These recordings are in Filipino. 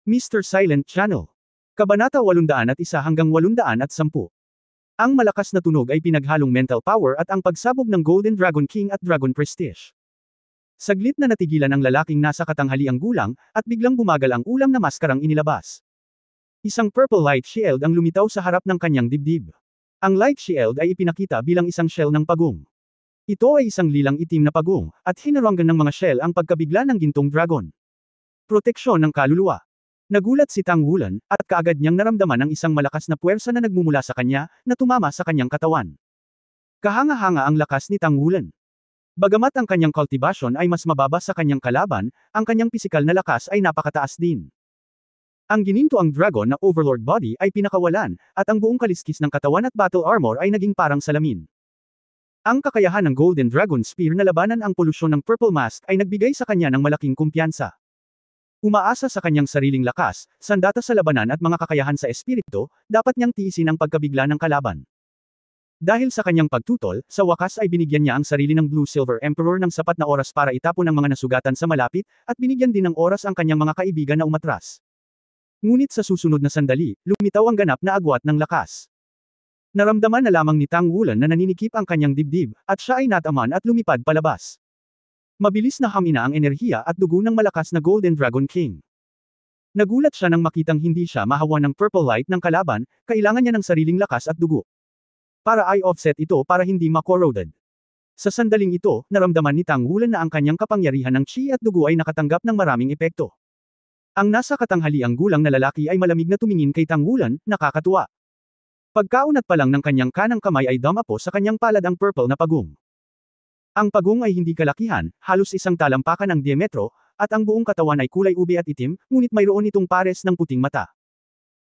Mr. Silent Channel. Kabanata 801 hanggang 810. Ang malakas na tunog ay pinaghalong mental power at ang pagsabog ng Golden Dragon King at Dragon Prestige. Saglit na natigilan ang lalaking nasa katanghaliang gulang, at biglang bumagal ang ulam na maskarang inilabas. Isang purple light shield ang lumitaw sa harap ng kanyang dibdib. Ang light shield ay ipinakita bilang isang shell ng pagong. Ito ay isang lilang itim na pagong, at hinarangan ng mga shell ang pagkabigla ng gintong dragon. Proteksyon ng kaluluwa. Nagulat si Tang Wulan, at kaagad niyang naramdaman ang isang malakas na puwersa na nagmumula sa kanya, na tumama sa kanyang katawan. Kahanga-hanga ang lakas ni Tang Wulan. Bagamat ang kanyang cultivation ay mas mababa sa kanyang kalaban, ang kanyang pisikal na lakas ay napakataas din. Ang gininto ang dragon na Overlord Body ay pinakawalan, at ang buong kaliskis ng katawan at battle armor ay naging parang salamin. Ang kakayahan ng Golden Dragon Spear na labanan ang polusyon ng Purple Mask ay nagbigay sa kanya ng malaking kumpiyansa. Umaasa sa kanyang sariling lakas, sandata sa labanan at mga kakayahan sa espiritu, dapat niyang tiisin ang pagkabigla ng kalaban. Dahil sa kanyang pagtutol, sa wakas ay binigyan niya ang sarili ng Blue Silver Emperor ng sapat na oras para itapon ang mga nasugatan sa malapit, at binigyan din ng oras ang kanyang mga kaibigan na umatras. Ngunit sa susunod na sandali, lumitaw ang ganap na agwat ng lakas. Naramdaman na lamang ni Tang Wulan na naninikip ang kanyang dibdib, at siya ay nataman at lumipad palabas. Mabilis na hamina ang enerhiya at dugo ng malakas na Golden Dragon King. Nagulat siya nang makitang hindi siya mahawa ng purple light ng kalaban, kailangan niya ng sariling lakas at dugo. Para ay offset ito para hindi ma-corroded. Sa sandaling ito, naramdaman ni Tang Wulan na ang kanyang kapangyarihan ng chi at dugo ay nakatanggap ng maraming epekto. Ang nasa katanghaliang gulang na lalaki ay malamig na tumingin kay Tang Wulan, nakakatuwa. Pagkaunat pa lang ng kanyang kanang kamay ay damapo sa kanyang palad ang purple na pagong. Ang pagong ay hindi kalakihan, halos isang talampakan ang diametro, at ang buong katawan ay kulay ube at itim, ngunit mayroon itong pares ng puting mata.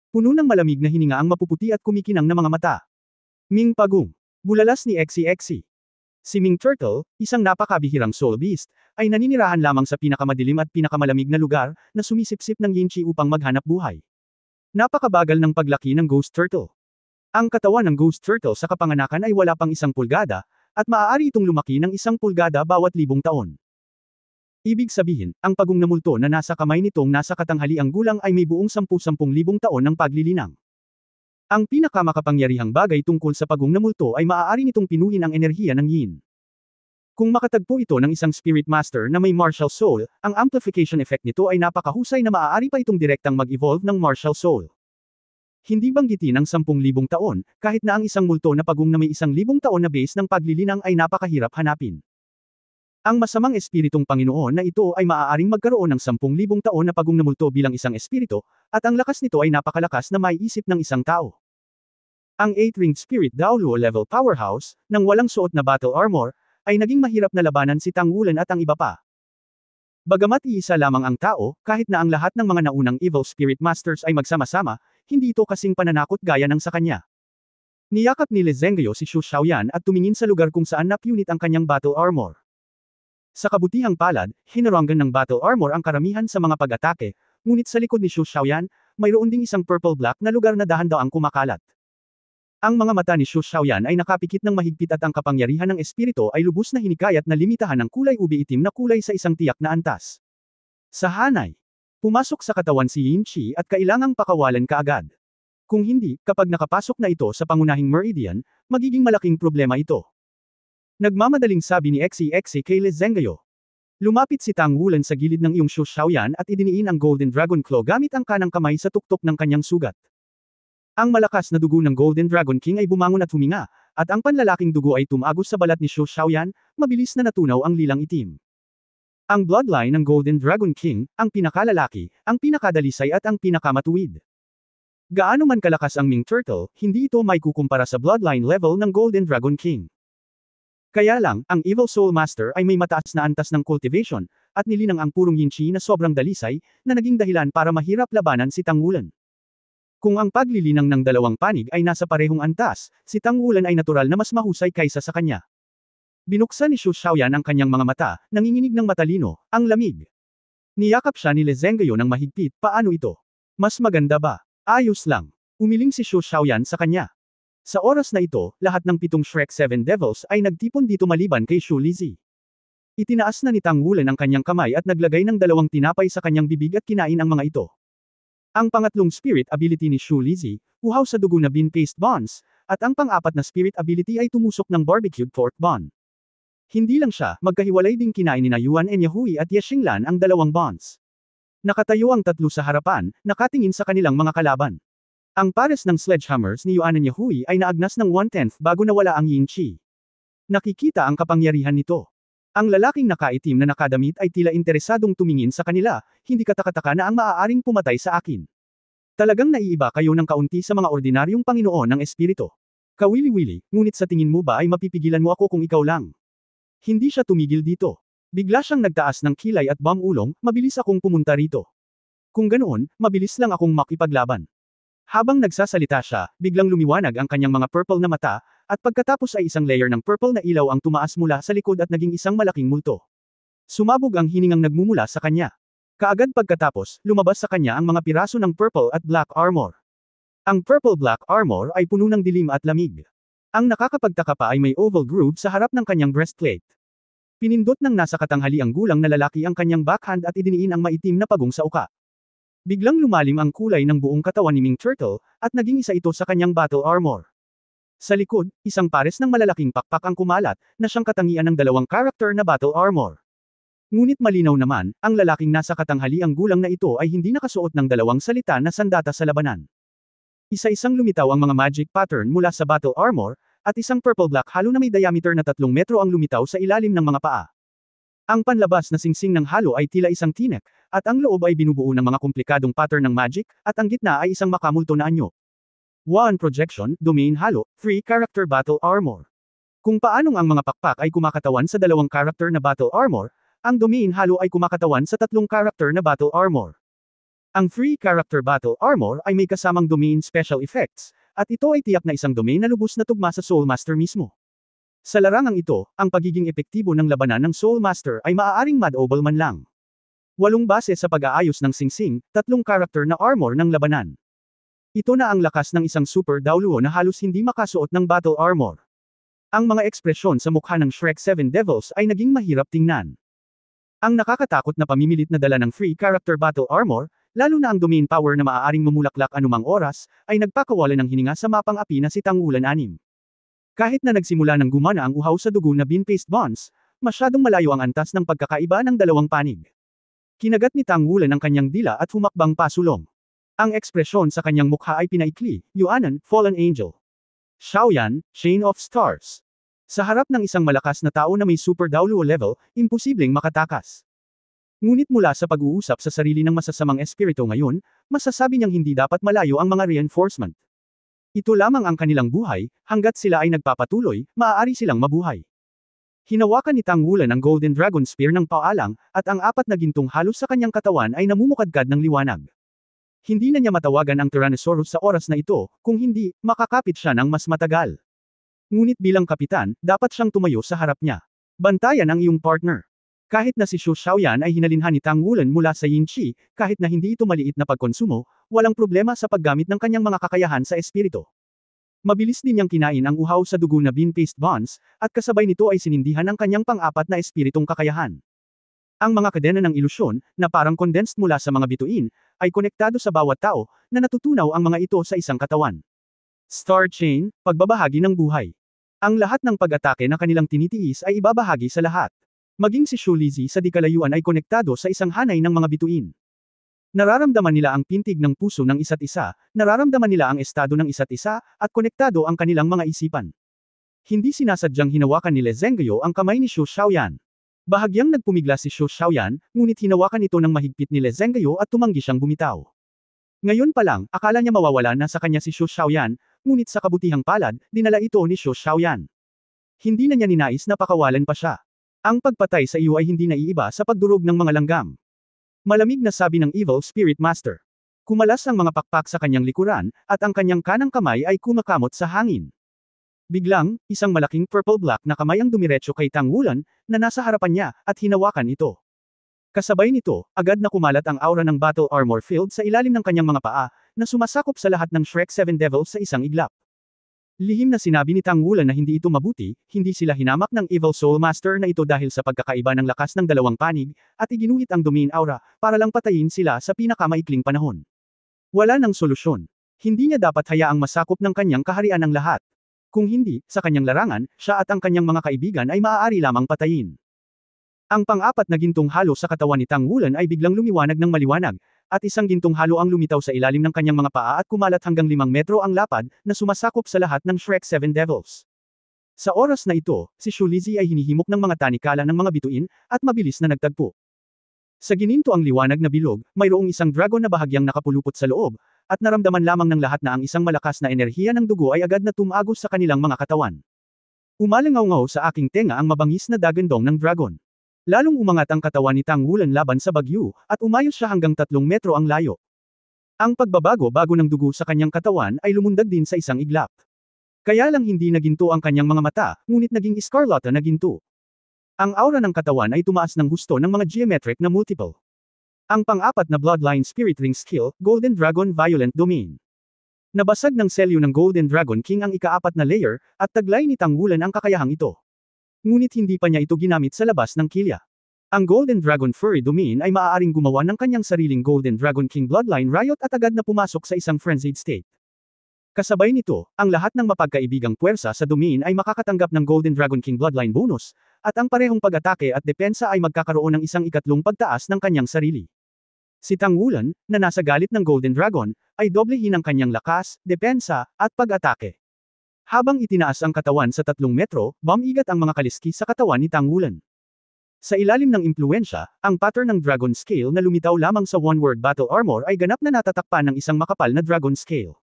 Puno ng malamig na hininga ang mapuputi at kumikinang na mga mata. Ming Pagong. Bulalas ni Exi. Si Ming Turtle, isang napakabihirang soul beast, ay naninirahan lamang sa pinakamadilim at pinakamalamig na lugar, na sumisipsip ng yin chi upang maghanap buhay. Napakabagal ng paglaki ng Ghost Turtle. Ang katawan ng Ghost Turtle sa kapanganakan ay wala pang 1 pulgada, at maaari itong lumaki ng 1 pulgada bawat 1,000 taon. Ibig sabihin, ang pagong na multo na nasa kamay nitong nasa katanghaliang gulang ay may buong 10,000 taon ng paglilinang. Ang pinakamakapangyarihang bagay tungkol sa pagong na multo ay maaari nitong pinuhin ang enerhiya ng yin. Kung makatagpo ito ng isang spirit master na may martial soul, ang amplification effect nito ay napakahusay na maaari pa itong direktang mag-evolve ng martial soul. Hindi banggitin ang 10,000 taon, kahit na ang isang multo na pagong na may 1,000 taon na base ng paglilinang ay napakahirap hanapin. Ang masamang espiritong Panginoon na ito ay maaaring magkaroon ng 10,000 taon na pagong na multo bilang isang espiritu, at ang lakas nito ay napakalakas na maiisip ng isang tao. Ang 8-ringed spirit Daoluo level powerhouse, nang walang suot na battle armor, ay naging mahirap na labanan si Tang Wulan at ang iba pa. Bagamat iisa lamang ang tao, kahit na ang lahat ng mga naunang evil spirit masters ay magsama-sama, hindi ito kasing pananakot gaya ng sa kanya. Niyakap ni Li Zhengyo si Xu Xiaoyan at tumingin sa lugar kung saan napunit ang kanyang battle armor. Sa kabutihang palad, hinarangan ng battle armor ang karamihan sa mga pag-atake, ngunit sa likod ni Xu Xiaoyan, mayroon ding isang purple-black na lugar na dahan-daang kumakalat. Ang mga mata ni Xu Xiaoyan ay nakapikit ng mahigpit at ang kapangyarihan ng espiritu ay lubos na hinikayat na limitahan ng kulay ube itim na kulay sa isang tiyak na antas. Sa hanay, pumasok sa katawan si Yin Chi at kailangang pakawalan kaagad. Kung hindi, kapag nakapasok na ito sa pangunahing meridian, magiging malaking problema ito. Nagmamadaling sabi ni Exi kay Li Zhengyo. Lumapit si Tang Wulan sa gilid ng iyong Xu Xiaoyan at idiniin ang Golden Dragon Claw gamit ang kanang kamay sa tuktok ng kanyang sugat. Ang malakas na dugo ng Golden Dragon King ay bumangon at huminga, at ang panlalaking dugo ay tumagos sa balat ni Xu Xiaoyan, mabilis na natunaw ang lilang itim. Ang bloodline ng Golden Dragon King, ang pinakalalaki, ang pinakadalisay at ang pinakamatuwid. Gaano man kalakas ang Ming Turtle, hindi ito may kukumpara sa bloodline level ng Golden Dragon King. Kaya lang, ang Evil Soul Master ay may mataas na antas ng cultivation, at nilinang ang purong yin chi na sobrang dalisay, na naging dahilan para mahirap labanan si Tang Wulan. Kung ang paglilinang ng dalawang panig ay nasa parehong antas, si Tang Wulan ay natural na mas mahusay kaysa sa kanya. Binuksan ni Xu Xiaoyan ang kanyang mga mata, nanginginig ng matalino, ang lamig. Niyakap siya ni Li Zhengyo ng mahigpit, paano ito? Mas maganda ba? Ayos lang. Umiling si Xu Xiaoyan sa kanya. Sa oras na ito, lahat ng 7 Shrek 7 Devils ay nagtipon dito maliban kay Xu Lizi. Itinaas na ni Tang Wulan ang kanyang kamay at naglagay ng 2 tinapay sa kanyang bibig at kinain ang mga ito. Ang pangatlong spirit ability ni Shu Lizzie, uhaw sa dugo na bean-paste bonds, at ang pang-apat na spirit ability ay tumusok ng barbecued pork bun. Hindi lang siya, magkahiwalay ding kinain ni Yuan and Yahui at Ye Xinglan ang dalawang bonds. Nakatayo ang tatlo sa harapan, nakatingin sa kanilang mga kalaban. Ang pares ng sledgehammers ni Yuan and Yahui ay naagnas ng 1/10 bago nawala ang Yin Chi. Nakikita ang kapangyarihan nito. Ang lalaking nakaitim na nakadamit ay tila interesadong tumingin sa kanila, hindi katakataka na ang maaaring pumatay sa akin. Talagang naiiba kayo ng kaunti sa mga ordinaryong Panginoon ng Espiritu. Kawili-wili, ngunit sa tingin mo ba ay mapipigilan mo ako kung ikaw lang? Hindi siya tumigil dito. Bigla siyang nagtaas ng kilay at ulong, mabilis akong pumunta rito. Kung ganoon, mabilis lang akong makipaglaban. Habang nagsasalita siya, biglang lumiwanag ang kanyang mga purple na mata, at pagkatapos ay isang layer ng purple na ilaw ang tumaas mula sa likod at naging isang malaking multo. Sumabog ang hiningang nagmumula sa kanya. Kaagad pagkatapos, lumabas sa kanya ang mga piraso ng purple at black armor. Ang purple-black armor ay puno ng dilim at lamig. Ang nakakapagtaka pa ay may oval groove sa harap ng kanyang breastplate. Pinindot ng nasa katanghali ang gulang na lalaki ang kanyang backhand at idiniin ang maitim na pagong sa uka. Biglang lumalim ang kulay ng buong katawan ni Ming Turtle, at naging isa ito sa kanyang battle armor. Sa likod, isang pares ng malalaking pakpak ang kumalat, na siyang katangian ng dalawang character na battle armor. Ngunit malinaw naman, ang lalaking nasa katanghali ang gulang na ito ay hindi nakasuot ng dalawang salita na sandata sa labanan. Isa-isang lumitaw ang mga magic pattern mula sa battle armor, at isang purple-black halo na may diameter na 3 metro ang lumitaw sa ilalim ng mga paa. Ang panlabas na singsing ng halo ay tila isang tinek, at ang loob ay binubuo ng mga komplikadong pattern ng magic, at ang gitna ay isang makamulto na anyo. 1 Projection, Domain Halo, 3 Character Battle Armor. Kung paanong ang mga pakpak ay kumakatawan sa dalawang character na battle armor, ang Domain Halo ay kumakatawan sa 3 character na battle armor. Ang 3 Character Battle Armor ay may kasamang Domain Special Effects, at ito ay tiyak na isang domain na lubos na tugma sa Soul Master mismo. Sa larangang ito, ang pagiging epektibo ng labanan ng Soul Master ay maaaring mad-obal man lang. 8 base sa pag-aayos ng singsing, 3 character na armor ng labanan. Ito na ang lakas ng isang super Daoluo na halos hindi makasuot ng battle armor. Ang mga ekspresyon sa mukha ng Shrek 7 Devils ay naging mahirap tingnan. Ang nakakatakot na pamimilit na dala ng free character battle armor, lalo na ang domain power na maaaring mamulaklak anumang oras, ay nagpakawala ng hininga sa mapang api na si Tangulan 6. Kahit na nagsimula ng gumana ang uhaw sa dugo na bean-paste bonds, masyadong malayo ang antas ng pagkakaiba ng dalawang panig. Kinagat ni Tangulan ang kanyang dila at humakbang pasulong. Ang ekspresyon sa kanyang mukha ay pinaikli, Yuanan, Fallen Angel. Xiaoyan, Chain of Stars. Sa harap ng isang malakas na tao na may super Daoluo level, imposibleng makatakas. Ngunit mula sa pag-uusap sa sarili ng masasamang espiritu ngayon, masasabi niyang hindi dapat malayo ang mga reinforcement. Ito lamang ang kanilang buhay, hanggat sila ay nagpapatuloy, maaari silang mabuhay. Hinawakan ni Tangulan ang Golden Dragon Spear ng paalang, at ang 4 na gintong halos sa kanyang katawan ay namumukadkad ng liwanag. Hindi na niya matawagan ang Tyrannosaurus sa oras na ito, kung hindi, makakapit siya ng mas matagal. Ngunit bilang kapitan, dapat siyang tumayo sa harap niya. Bantayan ang iyong partner. Kahit na si Xu Xiaoyan ay hinalinhan ni Tangulan mula sa Yin Chi, kahit na hindi ito maliit na pagkonsumo, walang problema sa paggamit ng kanyang mga kakayahan sa espiritu. Mabilis din niyang kinain ang uhaw sa dugo na bean-paste bonds, at kasabay nito ay sinindihan ang kanyang pang-4 na espiritong kakayahan. Ang mga kadena ng ilusyon, na parang condensed mula sa mga bituin, ay konektado sa bawat tao, na natutunaw ang mga ito sa isang katawan. Star Chain, pagbabahagi ng buhay. Ang lahat ng pag-atake na kanilang tinitiis ay ibabahagi sa lahat. Maging si Shu Lizzie sa di kalayuan ay konektado sa isang hanay ng mga bituin. Nararamdaman nila ang pintig ng puso ng isa't isa, nararamdaman nila ang estado ng isa't isa, at konektado ang kanilang mga isipan. Hindi sinasadyang hinawakan ni Le Zhengguo ang kamay ni Xu Xiaoyan. Bahagyang nagpumigla si Xu Xiaoyan, ngunit hinawakan ito ng mahigpit ni Le Zhengguo at tumanggi siyang bumitaw. Ngayon pa lang, akala niya mawawala na sa kanya si Xu Xiaoyan, ngunit sa kabutihang palad, dinala ito ni Xu Xiaoyan. Hindi na niya ninais na pakawalan pa siya. Ang pagpatay sa iyo ay hindi naiiba sa pagdurog ng mga langgam. Malamig na sabi ng Evil Spirit Master. Kumalas ang mga pakpak sa kanyang likuran, at ang kanyang kanang kamay ay kumakamot sa hangin. Biglang, isang malaking purple-black na kamay ang dumiretso kay Tangulan, na nasa harapan niya, at hinawakan ito. Kasabay nito, agad na kumalat ang aura ng battle armor field sa ilalim ng kanyang mga paa, na sumasakop sa lahat ng Shrek 7 Devils sa isang iglap. Lihim na sinabi ni Tangulan na hindi ito mabuti, hindi sila hinamak ng Evil Soul Master na ito dahil sa pagkakaiba ng lakas ng dalawang panig, at iginuhit ang domain aura, para lang patayin sila sa pinakamaikling panahon. Wala nang solusyon. Hindi niya dapat hayaang masakop ng kanyang kaharian ang lahat. Kung hindi, sa kanyang larangan, siya at ang kanyang mga kaibigan ay maaari lamang patayin. Ang pang-apat na gintong halo sa katawan ni Tang Wulan ay biglang lumiwanag ng maliwanag, at isang gintong halo ang lumitaw sa ilalim ng kanyang mga paa at kumalat hanggang 5 metro ang lapad, na sumasakop sa lahat ng Shrek 7 Devils. Sa oras na ito, si Shu Lizzie ay hinihimok ng mga tanikala ng mga bituin, at mabilis na nagtagpo. Sa gininto ang liwanag na bilog, mayroong isang dragon na bahagyang nakapulupot sa loob, at naramdaman lamang ng lahat na ang isang malakas na enerhiya ng dugo ay agad na tumagos sa kanilang mga katawan. Umalingaw-ngaw sa aking tenga ang mabangis na dagandong ng dragon. Lalong umangat ang katawan ni Tang Wulan laban sa bagyo, at umayos siya hanggang 3 metro ang layo. Ang pagbabago-bago ng dugo sa kanyang katawan ay lumundag din sa isang iglap. Kaya lang hindi na ginto ang kanyang mga mata, ngunit naging eskarlata na ginto. Ang aura ng katawan ay tumaas ng husto ng mga geometric na multiple. Ang pang-apat na Bloodline Spirit Ring skill, Golden Dragon Violent Domain. Nabasag ng selyo ng Golden Dragon King ang ika-4 na layer, at taglay ni Tang Wulan ang kakayahang ito. Ngunit hindi pa niya ito ginamit sa labas ng kilya. Ang Golden Dragon Furry Domain ay maaaring gumawa ng kanyang sariling Golden Dragon King Bloodline Riot at agad na pumasok sa isang frenzied state. Kasabay nito, ang lahat ng mapagkaibigang puwersa sa domain ay makakatanggap ng Golden Dragon King Bloodline bonus, at ang parehong pag-atake at depensa ay magkakaroon ng isang ikatlong pagtaas ng kanyang sarili. Si Tang Wulan, na nasa galit ng Golden Dragon, ay doblehin ang kanyang lakas, depensa, at pag-atake. Habang itinaas ang katawan sa 3 metro, bumigat ang mga kaliski sa katawan ni Tang Wulan. Sa ilalim ng impluensya, ang pattern ng Dragon Scale na lumitaw lamang sa one-word battle armor ay ganap na natatakpan ng isang makapal na Dragon Scale.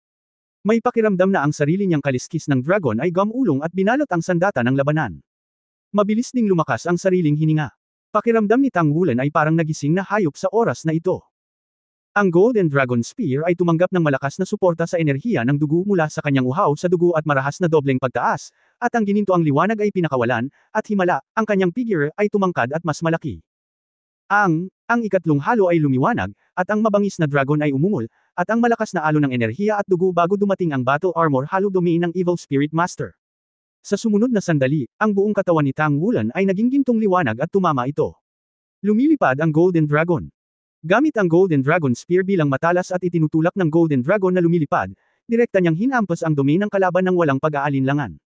May pakiramdam na ang sarili niyang kaliskis ng dragon ay gumulong at binalot ang sandata ng labanan. Mabilis ding lumakas ang sariling hininga. Pakiramdam ni Tang Wulan ay parang nagising na hayop sa oras na ito. Ang Golden Dragon Spear ay tumanggap ng malakas na suporta sa enerhiya ng dugo mula sa kanyang uhaw sa dugo at marahas na dobleng pagtaas, at ang gininto ang liwanag ay pinakawalan, at himala, ang kanyang figure ay tumangkad at mas malaki. Ang ikatlong halo ay lumiwanag, at ang mabangis na dragon ay umungol, at ang malakas na alon ng enerhiya at dugo bago dumating ang Battle Armor Halo Domain ng Evil Spirit Master. Sa sumunod na sandali, ang buong katawan ni Tang Wulan ay naging gintong liwanag at tumama ito. Lumilipad ang Golden Dragon. Gamit ang Golden Dragon Spear bilang matalas at itinutulak ng Golden Dragon na lumilipad, direkta niyang hinampas ang domain ng kalaban ng walang pag-aalinlangan.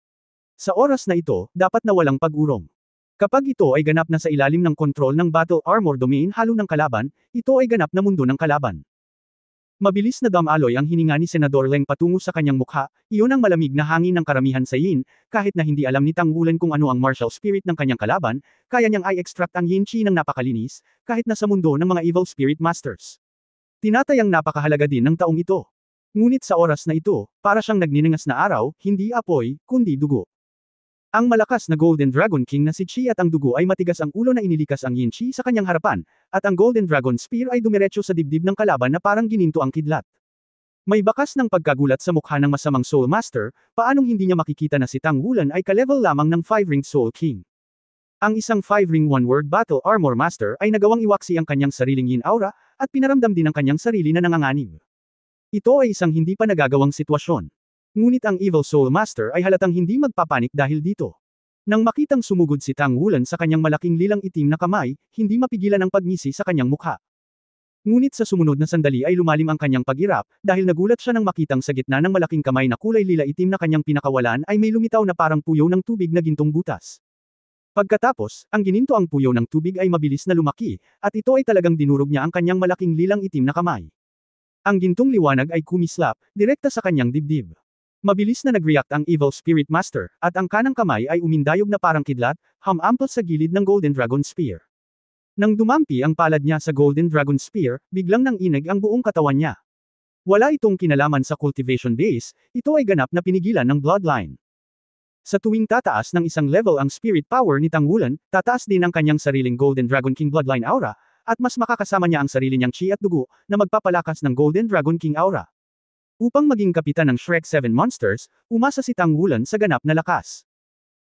Sa oras na ito, dapat na walang pag-urong. Kapag ito ay ganap na sa ilalim ng kontrol ng Battle Armor Domain halo ng kalaban, ito ay ganap na mundo ng kalaban. Mabilis na damaloy ang hininga ni Senador Leng patungo sa kanyang mukha, iyon ang malamig na hangin ng karamihan sa yin, kahit na hindi alam ni Tang Wulan kung ano ang martial spirit ng kanyang kalaban, kaya niyang i-extract ang yin chi ng napakalinis, kahit na sa mundo ng mga evil spirit masters. Tinatayang napakahalaga din ng taong ito. Ngunit sa oras na ito, para siyang nagniningas na araw, hindi apoy, kundi dugo. Ang malakas na Golden Dragon King na si Chi at ang dugo ay matigas ang ulo na inilikas ang Yin Chi sa kanyang harapan, at ang Golden Dragon Spear ay dumiretso sa dibdib ng kalaban na parang gininto ang kidlat. May bakas ng pagkagulat sa mukha ng masamang Soul Master, paanong hindi niya makikita na si Tang Wulan ay ka-level lamang ng 5-ringed Soul King. Ang isang 5-ring one-word Battle Armor Master ay nagawang iwaksi ang kanyang sariling Yin Aura, at pinaramdam din ang kanyang sarili na nanganganib. Ito ay isang hindi pa nagagawang sitwasyon. Ngunit ang Evil Soul Master ay halatang hindi magpapanik dahil dito. Nang makitang sumugod si Tang Wulan sa kanyang malaking lilang itim na kamay, hindi mapigilan ang pagngisi sa kanyang mukha. Ngunit sa sumunod na sandali ay lumalim ang kanyang pag-irap, dahil nagulat siya nang makitang sa gitna ng malaking kamay na kulay lila itim na kanyang pinakawalan ay may lumitaw na parang puyo ng tubig na gintong butas. Pagkatapos, ang gininto ang puyo ng tubig ay mabilis na lumaki, at ito ay talagang dinurog niya ang kanyang malaking lilang itim na kamay. Ang gintong liwanag ay kumislap, direkta sa kanyang dibdib. Mabilis na nag-react ang Evil Spirit Master, at ang kanang kamay ay umindayog na parang kidlat, humampal sa gilid ng Golden Dragon Spear. Nang dumampi ang palad niya sa Golden Dragon Spear, biglang nanginig ang buong katawan niya. Wala itong kinalaman sa cultivation base, ito ay ganap na pinigilan ng bloodline. Sa tuwing tataas ng isang level ang spirit power ni Tang Wulan, tataas din ang kanyang sariling Golden Dragon King Bloodline Aura, at mas makakasama niya ang sarili niyang chi at dugo, na magpapalakas ng Golden Dragon King Aura. Upang maging kapitan ng Shrek 7 Monsters, umasa si Tang Wulan sa ganap na lakas.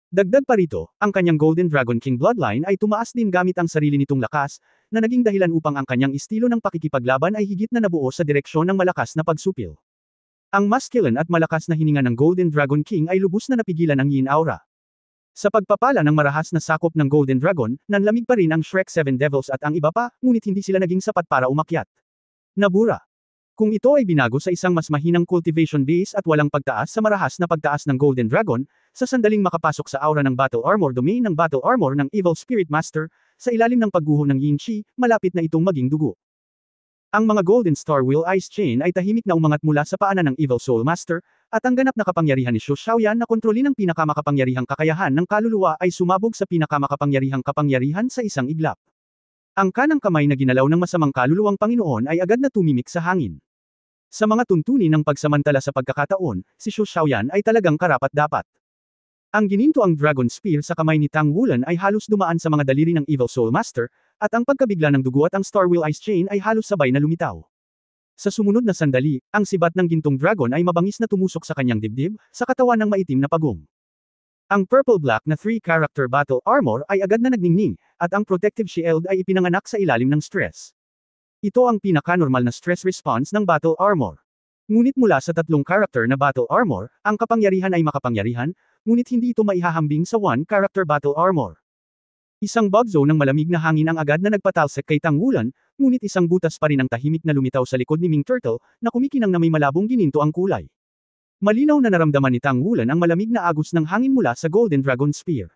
Dagdag pa rito, ang kanyang Golden Dragon King Bloodline ay tumaas din gamit ang sarili nitong lakas, na naging dahilan upang ang kanyang estilo ng pakikipaglaban ay higit na nabuo sa direksyon ng malakas na pagsupil. Ang masculine at malakas na hininga ng Golden Dragon King ay lubos na napigilan ang Yin Aura. Sa pagpapala ng marahas na sakop ng Golden Dragon, nanlamig pa rin ang Shrek 7 Devils at ang iba pa, ngunit hindi sila naging sapat para umakyat. Nabura. Kung ito ay binago sa isang mas mahinang cultivation base at walang pagtaas sa marahas na pagtaas ng Golden Dragon, sa sandaling makapasok sa aura ng Battle Armor domain ng Battle Armor ng Evil Spirit Master, sa ilalim ng pagguho ng Yin Chi, malapit na itong maging dugo. Ang mga Golden Star Wheel Ice Chain ay tahimik na umangat mula sa paanan ng Evil Soul Master, at ang ganap na kapangyarihan ni Shu Xiaoyan na kontrolin ang pinakamakapangyarihang kakayahan ng kaluluwa ay sumabog sa pinakamakapangyarihang kapangyarihan sa isang iglap. Ang kanang kamay na ginalaw ng masamang kaluluwang Panginoon ay agad na tumimik sa hangin. Sa mga tuntunin ng pagsamantala sa pagkakataon, si Shu Xiaoyan ay talagang karapat-dapat. Ang gininto ang Dragon Spear sa kamay ni Tang Wulan ay halos dumaan sa mga daliri ng Evil Soul Master, at ang pagkabigla ng dugo at ang Star Wheel Ice Chain ay halos sabay na lumitaw. Sa sumunod na sandali, ang sibat ng gintong dragon ay mabangis na tumusok sa kanyang dibdib, sa katawan ng maitim na pagong. Ang purple-black na 3-character battle armor ay agad na nagningning, at ang protective shield ay ipinanganak sa ilalim ng stress. Ito ang pinaka-normal na stress response ng battle armor. Ngunit mula sa 3-character na battle armor, ang kapangyarihan ay makapangyarihan, ngunit hindi ito maihahambing sa 1-character battle armor. Isang bugzo ng malamig na hangin ang agad na nagpatalsik kay Tang Wulan, ngunit isang butas pa rin ang tahimik na lumitaw sa likod ni Ming Turtle, na kumikinang na may malabong gininto ang kulay. Malinaw na naramdaman ni Tang Wulan ang malamig na agos ng hangin mula sa Golden Dragon Spear.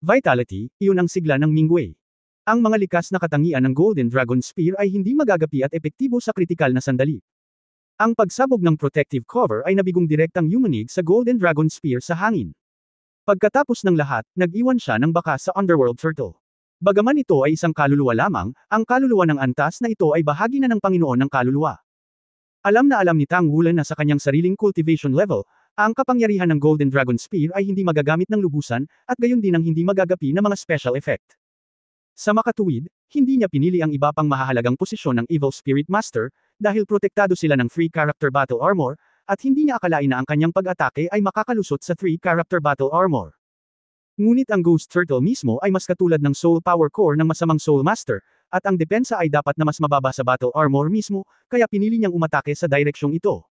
Vitality, iyon ang sigla ng Mingwei. Ang mga likas na katangian ng Golden Dragon Spear ay hindi magagapi at epektibo sa kritikal na sandali. Ang pagsabog ng protective cover ay nabigong direktang yumanig sa Golden Dragon Spear sa hangin. Pagkatapos ng lahat, nag-iwan siya ng baka sa Underworld Turtle. Bagaman ito ay isang kaluluwa lamang, ang kaluluwa ng antas na ito ay bahagi na ng Panginoon ng kaluluwa. Alam na alam ni Tang Wulan na sa kanyang sariling cultivation level, ang kapangyarihan ng Golden Dragon Spear ay hindi magagamit ng lubusan, at gayon din ang hindi magagapi na mga special effect. Sa makatuwid, hindi niya pinili ang iba pang mahahalagang posisyon ng Evil Spirit Master, dahil protektado sila ng 3-character battle armor, at hindi niya akalain na ang kanyang pag-atake ay makakalusot sa 3-character battle armor. Ngunit ang Ghost Turtle mismo ay mas katulad ng Soul Power Core ng masamang Soul Master, at ang depensa ay dapat na mas mababa sa battle armor mismo, kaya pinili niyang umatake sa direksyong ito.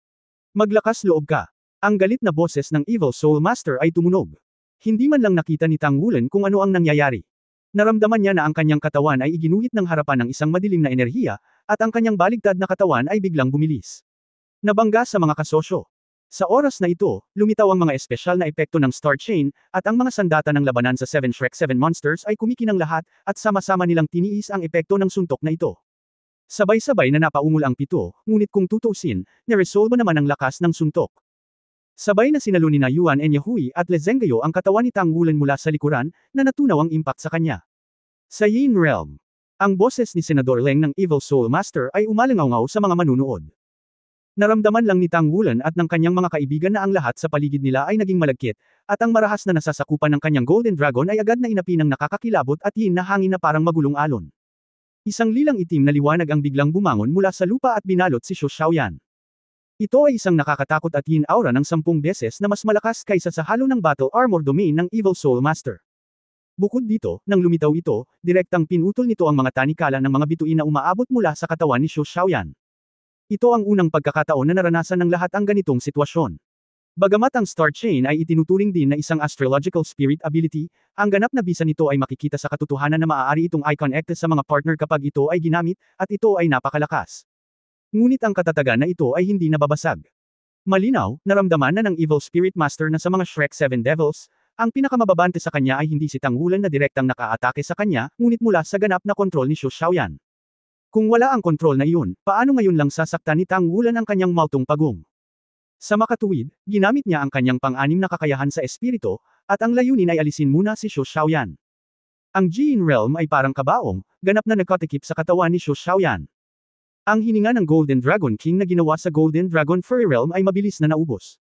Maglakas loob ka. Ang galit na boses ng Evil Soul Master ay tumunog. Hindi man lang nakita ni Tang Wulan kung ano ang nangyayari. Naramdaman niya na ang kanyang katawan ay iginuhit ng harapan ng isang madilim na enerhiya, at ang kanyang baligtad na katawan ay biglang bumilis. Nabangga sa mga kasosyo. Sa oras na ito, lumitaw ang mga espesyal na epekto ng Star Chain, at ang mga sandata ng labanan sa 7 Shrek 7 Monsters ay kumikinang lahat, at sama-sama nilang tiniis ang epekto ng suntok na ito. Sabay-sabay na napaungol ang 7, ngunit kung tutuusin, niresolba naman ang lakas ng suntok. Sabay na sinalo ni Yuan Enyahui at Lezengyo ang katawan ni Tang Wulan mula sa likuran, na natunaw ang impact sa kanya. Sa Yin Realm, ang boses ni Senador Leng ng Evil Soul Master ay umalingaw sa mga manunood. Naramdaman lang ni Tang Wulan at ng kanyang mga kaibigan na ang lahat sa paligid nila ay naging malagkit, at ang marahas na nasasakupan ng kanyang Golden Dragon ay agad na inapi ng nakakakilabot at yin na hangin na parang magulong alon. Isang lilang itim na liwanag ang biglang bumangon mula sa lupa at binalot si Shu Xiaoyan. Ito ay isang nakakatakot at yin aura ng 10 beses na mas malakas kaysa sa halo ng battle armor domain ng Evil Soul Master. Bukod dito, nang lumitaw ito, direktang pinutol nito ang mga tanikala ng mga bituin na umaabot mula sa katawan ni Shu Xiaoyan. Ito ang unang pagkakataon na naranasan ng lahat ang ganitong sitwasyon. Bagamat ang Star Chain ay itinuturing din na isang astrological spirit ability, ang ganap na bisa nito ay makikita sa katotohanan na maaari itong i-connect sa mga partner kapag ito ay ginamit, at ito ay napakalakas. Ngunit ang katatagan na ito ay hindi nababasag. Malinaw, naramdaman na ng Evil Spirit Master na sa mga Shrek 7 Devils, ang pinakamababante sa kanya ay hindi si Tang Wulan na direktang nakaatake sa kanya, ngunit mula sa ganap na kontrol ni Shu Xiaoyan. Kung wala ang kontrol na iyon, paano ngayon lang sasaktan ni Tang Wulan ang kanyang maltong pagong? Sa makatuwid, ginamit niya ang kanyang pang-anim na kakayahan sa espiritu, at ang layunin ay alisin muna si Shu Xiaoyan. Ang Jin Realm ay parang kabaong, ganap na nagkatikip sa katawan ni Shu Xiaoyan. Ang hininga ng Golden Dragon King na ginawa sa Golden Dragon Furry Realm ay mabilis na naubos.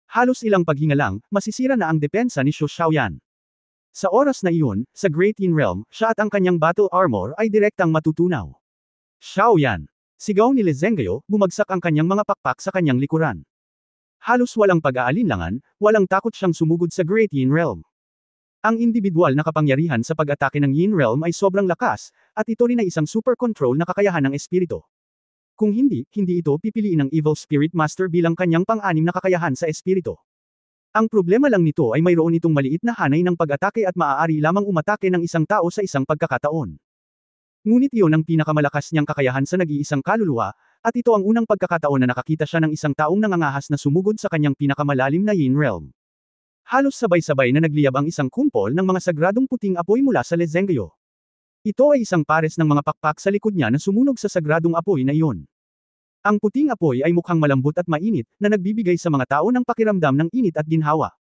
Halos ilang paghinga lang, masisira na ang depensa ni Shu Xiaoyan. Sa oras na iyon, sa Great Yin Realm, siya at ang kanyang battle armor ay direktang matutunaw. Xiaoyan! Sigaw ni Lezengyo, bumagsak ang kanyang mga pakpak sa kanyang likuran. Halos walang pag-aalinlangan, walang takot siyang sumugod sa Great Yin Realm. Ang individual na kapangyarihan sa pag-atake ng Yin Realm ay sobrang lakas, at ito rin ay isang super control na kakayahan ng espiritu. Kung hindi ito pipiliin ng Evil Spirit Master bilang kanyang pang-anim na kakayahan sa espiritu. Ang problema lang nito ay mayroon itong maliit na hanay ng pag-atake at maaari lamang umatake ng isang tao sa isang pagkakataon. Ngunit iyon ang pinakamalakas niyang kakayahan sa nag-iisang kaluluwa, at ito ang unang pagkakataon na nakakita siya ng isang taong nangangahas na sumugod sa kanyang pinakamalalim na Yin Realm. Halos sabay-sabay na nagliyab ang isang kumpol ng mga sagradong puting apoy mula sa Lezengyo. Ito ay isang pares ng mga pakpak sa likod niya na sumunog sa sagradong apoy na iyon. Ang puting apoy ay mukhang malambot at mainit, na nagbibigay sa mga tao ng pakiramdam ng init at ginhawa.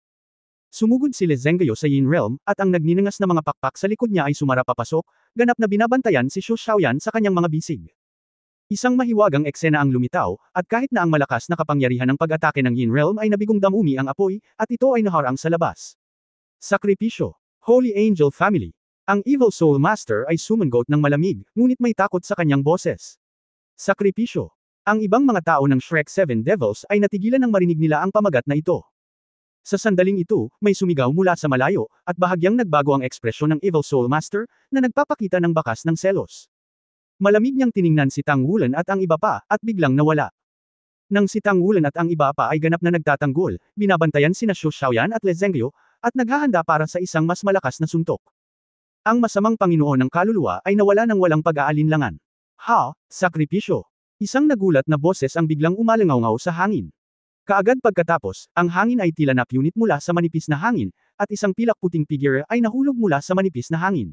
Sumugod si Lezengyo sa Yin Realm, at ang nagninangas na mga pakpak sa likod niya ay sumara papasok, ganap na binabantayan si Shu Xiaoyan sa kanyang mga bisig. Isang mahiwagang eksena ang lumitaw, at kahit na ang malakas na kapangyarihan ng pag-atake ng Yin Realm ay nabigong damumi ang apoy, at ito ay naharang sa labas. Sakripisyo. Holy Angel Family. Ang Evil Soul Master ay sumangot ng malamig, ngunit may takot sa kanyang boses. Sakripisyo. Ang ibang mga tao ng Shrek 7 Devils ay natigilan nang marinig nila ang pamagat na ito. Sa sandaling ito, may sumigaw mula sa malayo, at bahagyang nagbago ang ekspresyon ng Evil Soul Master, na nagpapakita ng bakas ng selos. Malamig niyang tiningnan si Tang Wulan at ang iba pa, at biglang nawala. Nang si Tang Wulan at ang iba pa ay ganap na nagtatanggol, binabantayan sina Shu Xiaoyan at Lezengyo, at naghahanda para sa isang mas malakas na suntok. Ang masamang Panginoon ng kaluluwa ay nawala ng walang pag-aalinlangan. Ha, sakripisyo! Isang nagulat na boses ang biglang umalangaw sa hangin. Kaagad pagkatapos, ang hangin ay tila napunit mula sa manipis na hangin, at isang pilak puting figure ay nahulog mula sa manipis na hangin.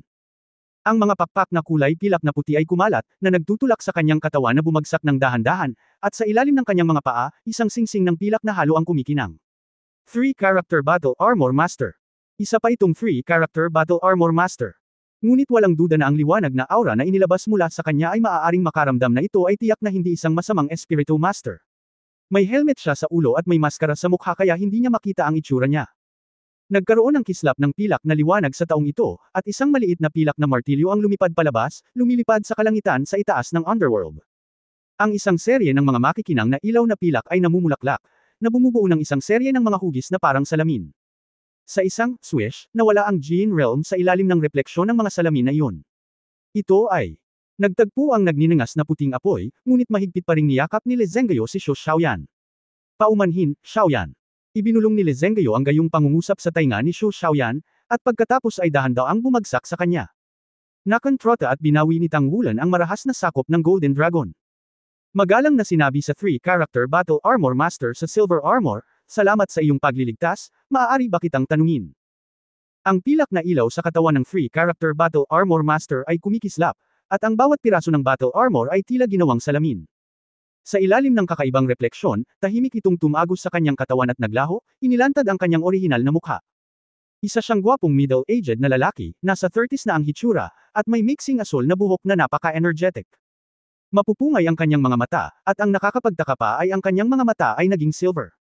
Ang mga pakpak na kulay pilak na puti ay kumalat, na nagtutulak sa kanyang katawan na bumagsak ng dahan-dahan, at sa ilalim ng kanyang mga paa, isang singsing ng pilak na halo ang kumikinang. 3-Character Battle Armor Master. Isa pa itong 3-Character Battle Armor Master. Ngunit walang duda na ang liwanag na aura na inilabas mula sa kanya ay maaaring makaramdam na ito ay tiyak na hindi isang masamang Espiritu Master. May helmet siya sa ulo at may maskara sa mukha kaya hindi niya makita ang itsura niya. Nagkaroon ng kislap ng pilak na liwanag sa taong ito, at isang maliit na pilak na martilyo ang lumipad palabas, lumilipad sa kalangitan sa itaas ng underworld. Ang isang serye ng mga makikinang na ilaw na pilak ay namumulaklak, na bumubuo ng isang serye ng mga hugis na parang salamin. Sa isang swish, nawala ang Yin Realm sa ilalim ng refleksyon ng mga salamin na iyon. Ito ay nagtagpo ang nagninangas na puting apoy, ngunit mahigpit pa ring niyakap ni Lezengyo si Shu Xiaoyan. Paumanhin, Xiaoyan. Ibinulong ni Lezengyo ang gayong pangungusap sa tainga ni Shu Xiaoyan, at pagkatapos ay dahan-daang bumagsak sa kanya. Nakontrota at binawi ni Tang Wulan ang marahas na sakop ng Golden Dragon. Magalang na sinabi sa 3-Character Battle Armor Master sa Silver Armor, "Salamat sa iyong pagliligtas, maaari ba kitang tanungin?" Ang pilak na ilaw sa katawan ng 3-Character Battle Armor Master ay kumikislap, at ang bawat piraso ng battle armor ay tila ginawang salamin. Sa ilalim ng kakaibang refleksyon, tahimik itong tumagos sa kanyang katawan at naglaho, inilantad ang kanyang orihinal na mukha. Isa siyang gwapong middle-aged na lalaki, nasa 30s na ang hitsura, at may mixing asol na buhok na napaka-energetic. Mapupungay ang kanyang mga mata, at ang nakakapagtaka pa ay ang kanyang mga mata ay naging silver.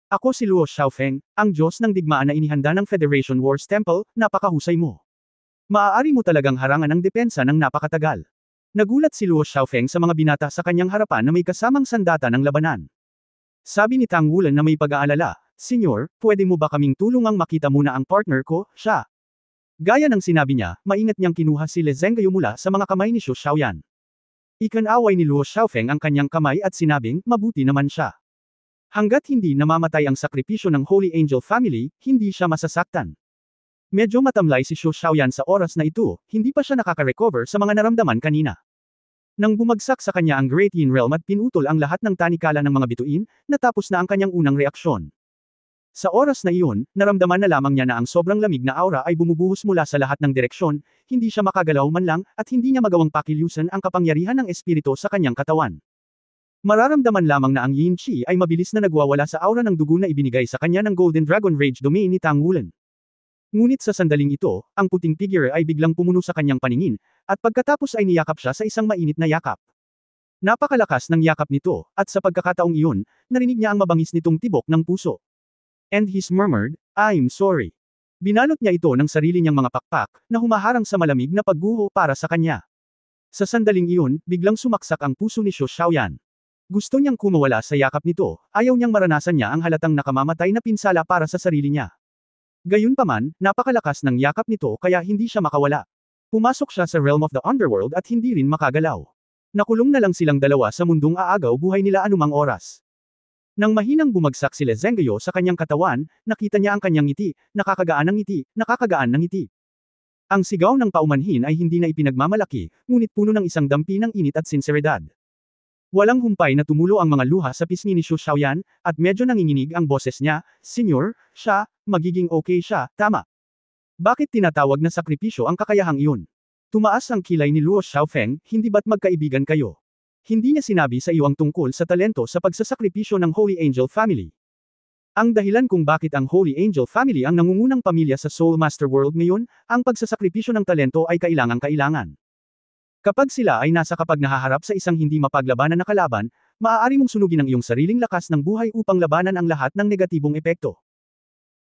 Ako si Luo Xiaofeng, ang Diyos ng digmaan na inihanda ng Federation Wars Temple, napakahusay mo. Maaari mo talagang harangan ang depensa ng napakatagal. Nagulat si Luo Xiaofeng sa mga binata sa kanyang harapan na may kasamang sandata ng labanan. Sabi ni Tang Wulan na may pag-aalala, "Senyor, pwede mo ba kaming tulungang makita muna ang partner ko, siya?" Gaya ng sinabi niya, maingat niyang kinuha si Lezengyo mula sa mga kamay ni Shu Xiaoyan. Ikinaway ni Luo Xiaofeng ang kanyang kamay at sinabing, mabuti naman siya. Hanggat hindi namamatay ang sakripisyo ng Holy Angel Family, hindi siya masasaktan. Medyo matamlay si Shu Xiaoyan sa oras na ito, hindi pa siya nakaka-recover sa mga naramdaman kanina. Nang bumagsak sa kanya ang Great Yin Realm at pinutol ang lahat ng tanikala ng mga bituin, natapos na ang kanyang unang reaksyon. Sa oras na iyon, naramdaman na lamang niya na ang sobrang lamig na aura ay bumubuhos mula sa lahat ng direksyon, hindi siya makagalaw man lang, at hindi niya magawang pakilusan ang kapangyarihan ng espiritu sa kanyang katawan. Mararamdaman lamang na ang Yin Qi ay mabilis na nagwawala sa aura ng dugo na ibinigay sa kanya ng Golden Dragon Rage Domain ni Tang Wulan. Ngunit sa sandaling ito, ang puting figure ay biglang pumuno sa kanyang paningin, at pagkatapos ay niyakap siya sa isang mainit na yakap. Napakalakas ng yakap nito, at sa pagkakataong iyon, narinig niya ang mabangis nitong tibok ng puso. And he's murmured, "I'm sorry." Binalot niya ito ng sarili niyang mga pakpak, na humaharang sa malamig na pagguho para sa kanya. Sa sandaling iyon, biglang sumaksak ang puso ni Shu Xiaoyan. Gusto niyang kumawala sa yakap nito, ayaw niyang maranasan niya ang halatang nakamamatay na pinsala para sa sarili niya. Gayunpaman, napakalakas ng yakap nito kaya hindi siya makawala. Pumasok siya sa realm of the underworld at hindi rin makagalaw. Nakulong na lang silang dalawa sa mundong aagaw buhay nila anumang oras. Nang mahinang bumagsak si Lezengyo sa kanyang katawan, nakita niya ang kanyang ngiti, nakakagaan ng ngiti, nakakagaan ng ngiti. Ang sigaw ng paumanhin ay hindi na ipinagmamalaki, ngunit puno ng isang dampi ng init at sinseridad. Walang humpay na tumulo ang mga luha sa pisngi ni Xu Xiaoyan, at medyo nanginginig ang boses niya, Senyor, siya, magiging okay siya, tama. Bakit tinatawag na sakripisyo ang kakayahang iyon? Tumaas ang kilay ni Luo Xiaofeng, hindi ba't magkaibigan kayo? Hindi niya sinabi sa iyo ang tungkol sa talento sa pagsasakripisyo ng Holy Angel Family. Ang dahilan kung bakit ang Holy Angel Family ang nangungunang pamilya sa Soul Master World ngayon, ang pagsasakripisyo ng talento ay kailangang-kailangan. Kapag sila ay nasa kapag nahaharap sa isang hindi mapaglabanan na kalaban, maaari mong sunugin ang iyong sariling lakas ng buhay upang labanan ang lahat ng negatibong epekto.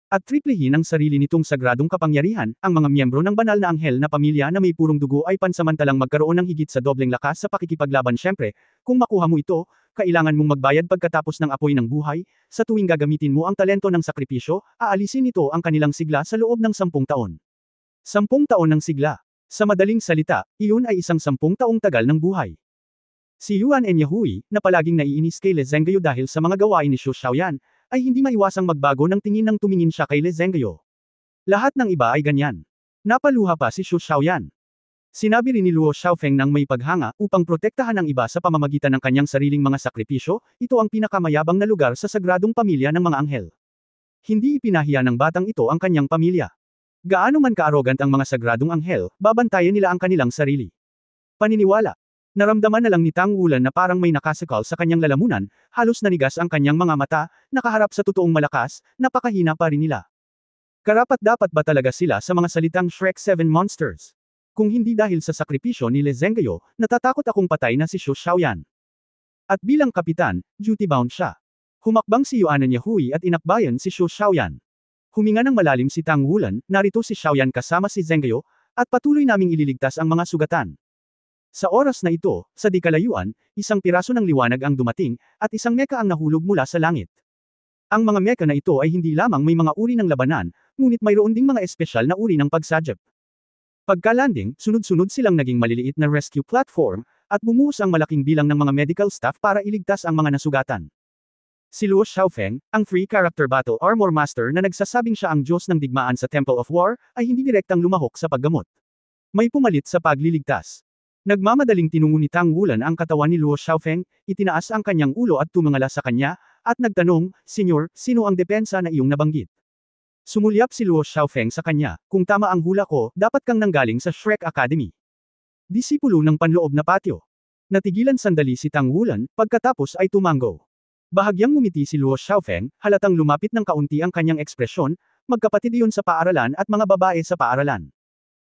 At triplehin ang sarili nitong sagradong kapangyarihan, ang mga miyembro ng banal na anghel na pamilya na may purong dugo ay pansamantalang magkaroon ng higit sa dobleng lakas sa pakikipaglaban syempre, kung makuha mo ito, kailangan mong magbayad pagkatapos ng apoy ng buhay, sa tuwing gagamitin mo ang talento ng sakripisyo, aalisin nito ang kanilang sigla sa loob ng 10 taon. 10 taon ng sigla. Sa madaling salita, iyon ay isang 10 taong tagal ng buhay. Si Yuan Enyahui, na palaging naiinis kay Le Zhengguo dahil sa mga gawain ni Xu Xiaoyan, ay hindi maiwasang magbago ng tingin nang tumingin siya kay Le Zhengguo. Lahat ng iba ay ganyan. Napaluha pa si Xu Xiaoyan. Sinabi rin ni Luo Xiaofeng nang may paghanga, upang protektahan ang iba sa pamamagitan ng kanyang sariling mga sakripisyo, ito ang pinakamayabang na lugar sa sagradong pamilya ng mga anghel. Hindi ipinahiya ng batang ito ang kanyang pamilya. Gaano man ka-arrogant ang mga sagradong anghel, babantayan nila ang kanilang sarili. Paniniwala. Naramdaman na lang ni Tang Wulan na parang may nakasakal sa kanyang lalamunan, halos nanigas ang kanyang mga mata, nakaharap sa totoong malakas, napakahina pa rin nila. Karapat-dapat ba talaga sila sa mga salitang Shrek 7 Monsters? Kung hindi dahil sa sakripisyo ni Le Zhengguo, natatakot akong patay na si Xu Xiaoyan. At bilang kapitan, duty-bound siya. Humakbang si Yuan Enyahui at inakbayan si Xu Xiaoyan. Huminga ng malalim si Tang Wulan, narito si Xiaoyan kasama si Zhengguo, at patuloy naming ililigtas ang mga sugatan. Sa oras na ito, sa di kalayuan, isang piraso ng liwanag ang dumating, at isang meka ang nahulog mula sa langit. Ang mga meka na ito ay hindi lamang may mga uri ng labanan, ngunit mayroon ding mga espesyal na uri ng pagsadyap. Pagka-landing, sunod-sunod silang naging maliliit na rescue platform, at bumuhos ang malaking bilang ng mga medical staff para iligtas ang mga nasugatan. Si Luo Xiaofeng, ang free character battle armor master na nagsasabing siya ang Diyos ng digmaan sa Temple of War, ay hindi direktang lumahok sa paggamot. May pumalit sa pagliligtas. Nagmamadaling tinungo ni Tang Wulan ang katawan ni Luo Xiaofeng, itinaas ang kanyang ulo at tumingala sa kanya, at nagtanong, Senyor, sino ang depensa na iyong nabanggit? Sumulyap si Luo Xiaofeng sa kanya, kung tama ang hula ko, dapat kang nanggaling sa Shrek Academy. Disipulo ng panloob na patio. Natigilan sandali si Tang Wulan, pagkatapos ay tumango. Bahagyang ngumiti si Luo Xiaofeng, halatang lumapit ng kaunti ang kanyang ekspresyon, magkapatid iyon sa paaralan at mga babae sa paaralan.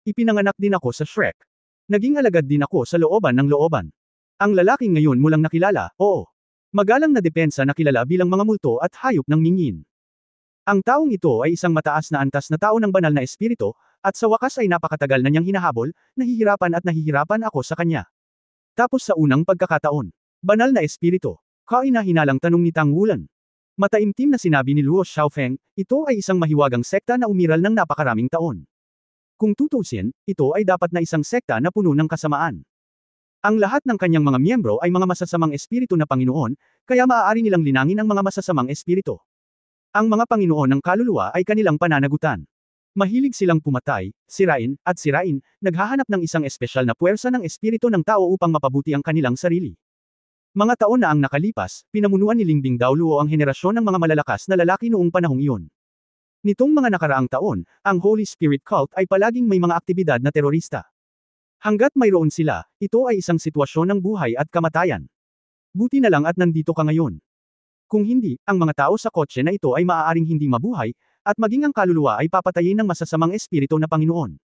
Ipinanganak din ako sa Shrek. Naging alagad din ako sa looban ng looban. Ang lalaking ngayon mo lang nakilala, oo. Magalang na depensa na kilala bilang mga multo at hayop ng mingin. Ang taong ito ay isang mataas na antas na tao ng banal na espiritu, at sa wakas ay napakatagal na niyang hinahabol, nahihirapan ako sa kanya. Tapos sa unang pagkakataon, banal na espiritu, kahinahinalang tanong ni Tang Wulan. Mataimtim na sinabi ni Luo Xiaofeng, ito ay isang mahiwagang sekta na umiral ng napakaraming taon. Kung tutusin, ito ay dapat na isang sekta na puno ng kasamaan. Ang lahat ng kanyang mga miyembro ay mga masasamang espiritu na Panginoon, kaya maaari nilang linangin ang mga masasamang espiritu. Ang mga Panginoon ng kaluluwa ay kanilang pananagutan. Mahilig silang pumatay, sirain, at sirain, naghahanap ng isang espesyal na puwersa ng espiritu ng tao upang mapabuti ang kanilang sarili. Mga taon na ang nakalipas, pinamunuan ni Lingbing Daoluo ang henerasyon ng mga malalakas na lalaki noong panahong iyon. Nitong mga nakaraang taon, ang Holy Spirit Cult ay palaging may mga aktibidad na terorista. Hanggat mayroon sila, ito ay isang sitwasyon ng buhay at kamatayan. Buti na lang at nandito ka ngayon. Kung hindi, ang mga tao sa kotse na ito ay maaaring hindi mabuhay, at maging ang kaluluwa ay papatayin ng masasamang espiritu na Panginoon.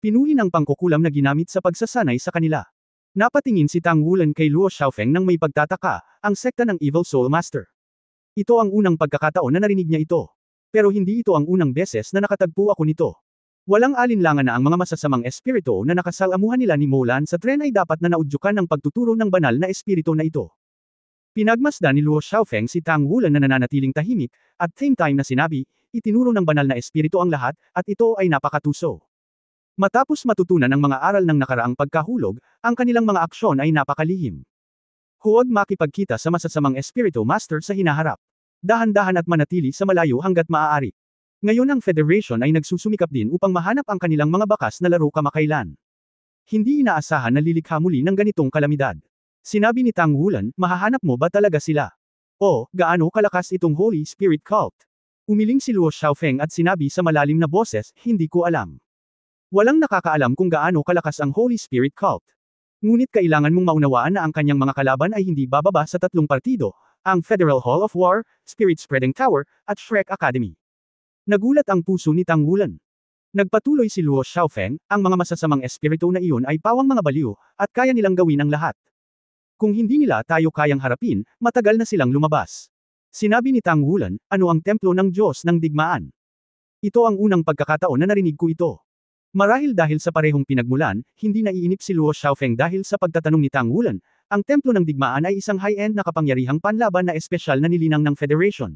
Pinuhin ang pangkukulam na ginamit sa pagsasanay sa kanila. Napatingin si Tang Wulan kay Luo Xiaofeng nang may pagtataka, ang sekta ng Evil Soul Master. Ito ang unang pagkakataon na narinig niya ito. Pero hindi ito ang unang beses na nakatagpo ako nito. Walang alinlangan na ang mga masasamang espiritu na nakasalamuhan nila ni Molan sa tren ay dapat na naudyukan ng pagtuturo ng banal na espiritu na ito. Pinagmasdan ni Luo Xiaofeng si Tang Wulan na nananatiling tahimik, at same time na sinabi, itinuro ng banal na espiritu ang lahat, at ito ay napakatuso. Matapos matutunan ang mga aral ng nakaraang pagkahulog, ang kanilang mga aksyon ay napakalihim. Huwag makipagkita sa masasamang espiritu master sa hinaharap. Dahan-dahan at manatili sa malayo hanggat maaari. Ngayon ang Federation ay nagsusumikap din upang mahanap ang kanilang mga bakas na laro kamakailan. Hindi inaasahan na lilikha muli ng ganitong kalamidad. Sinabi ni Tang Wulan, mahahanap mo ba talaga sila? O, gaano kalakas itong Holy Spirit Cult? Umiling si Luo Xiaofeng at sinabi sa malalim na boses, hindi ko alam. Walang nakakaalam kung gaano kalakas ang Holy Spirit Cult. Ngunit kailangan mong maunawaan na ang kanyang mga kalaban ay hindi bababa sa 3 partido, ang Federal Hall of War, Spirit Spreading Tower, at Shrek Academy. Nagulat ang puso ni Tang Wulan. Nagpatuloy si Luo Xiaofeng, ang mga masasamang espiritu na iyon ay pawang mga baliw, at kaya nilang gawin ang lahat. Kung hindi nila tayo kayang harapin, matagal na silang lumabas. Sinabi ni Tang Wulan, ano ang templo ng Diyos ng digmaan? Ito ang unang pagkakataon na narinig ko ito. Marahil dahil sa parehong pinagmulan, hindi naiinip si Luo Xiaofeng dahil sa pagtatanong ni Tang Wulan, ang templo ng digmaan ay isang high-end na kapangyarihang panlaban na espesyal na nilinang ng Federation.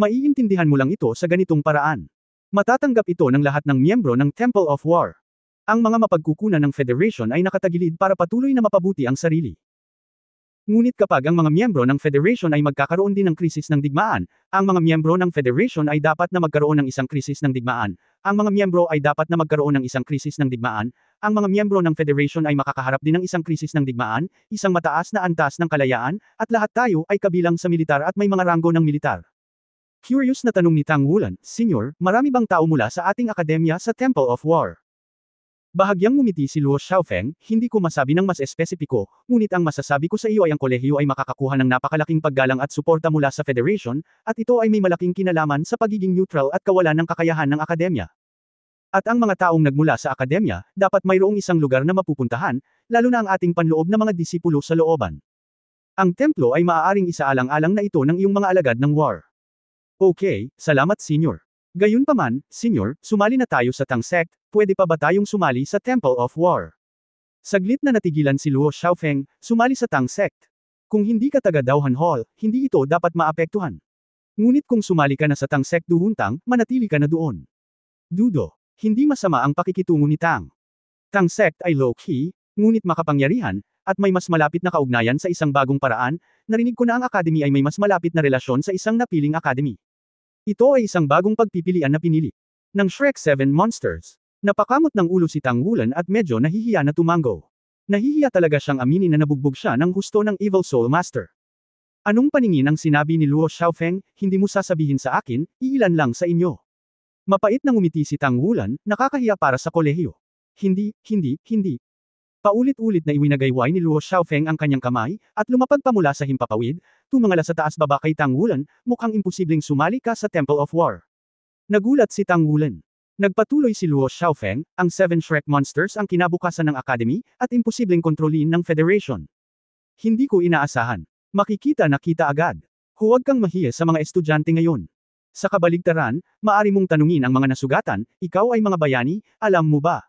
Maiintindihan mo lang ito sa ganitong paraan. Matatanggap ito ng lahat ng miyembro ng Temple of War. Ang mga mapagkukunan ng Federation ay nakatagilid para patuloy na mapabuti ang sarili. Ngunit kapag ang mga miyembro ng Federation ay magkakaroon din ng krisis ng digmaan, ang mga miyembro ng Federation ay dapat na magkaroon ng isang krisis ng digmaan, ang mga miyembro ay dapat na magkaroon ng isang krisis ng digmaan, ang mga miyembro ng Federation ay makakaharap din ng isang krisis ng digmaan, isang mataas na antas ng kalayaan, at lahat tayo ay kabilang sa militar at may mga ranggo ng militar. Curious na tanong ni Tang Wulan, Senyor, marami bang tao mula sa ating akademya sa Temple of War? Bahagyang ngumiti si Luo Xiaofeng, hindi ko masabi ng mas espesipiko, ngunit ang masasabi ko sa iyo ay ang kolehiyo ay makakakuha ng napakalaking paggalang at suporta mula sa Federation, at ito ay may malaking kinalaman sa pagiging neutral at kawalan ng kakayahan ng akademya. At ang mga taong nagmula sa akademya, dapat mayroong isang lugar na mapupuntahan, lalo na ang ating panloob na mga disipulo sa looban. Ang templo ay maaaring isaalang-alang na ito ng iyong mga alagad ng war. Okay, salamat Senyor. Gayunpaman, Senyor, sumali na tayo sa Tang Sect, pwede pa ba tayong sumali sa Temple of War? Saglit na natigilan si Luo Xiaofeng, sumali sa Tang Sect. Kung hindi ka taga Daohan Hall, hindi ito dapat maapektuhan. Ngunit kung sumali ka na sa Tang Sect Duhuntang, manatili ka na doon. Dudo, hindi masama ang pakikitungo ni Tang. Tang Sect ay low-key, ngunit makapangyarihan, at may mas malapit na kaugnayan sa isang bagong paraan, narinig ko na ang Academy ay may mas malapit na relasyon sa isang napiling Academy. Ito ay isang bagong pagpipilian na pinili ng Shrek 7 Monsters. Napakamot ng ulo si Tang Wulan at medyo nahihiya na tumango. Nahihiya talaga siyang aminin na nabugbog siya ng husto ng Evil Soul Master. Anong paningin ang sinabi ni Luo Xiaofeng, hindi mo sasabihin sa akin, iilan lang sa inyo. Mapait na ngumiti si Tang Wulan, nakakahiya para sa kolehiyo. Hindi. Paulit-ulit na iwinagayway ni Luo Xiaofeng ang kanyang kamay, at lumapag pa mula sa himpapawid, tumangala sa taas baba kay Tang Wulan, mukhang imposibleng sumali ka sa Temple of War. Nagulat si Tang Wulan. Nagpatuloy si Luo Xiaofeng, ang 7 Shrek Monsters ang kinabukasan ng Academy, at imposibleng kontrolin ng Federation. Hindi ko inaasahan. Makikita na kita agad. Huwag kang mahiya sa mga estudyante ngayon. Sa kabaligtaran, maari mong tanungin ang mga nasugatan, ikaw ay mga bayani, alam mo ba?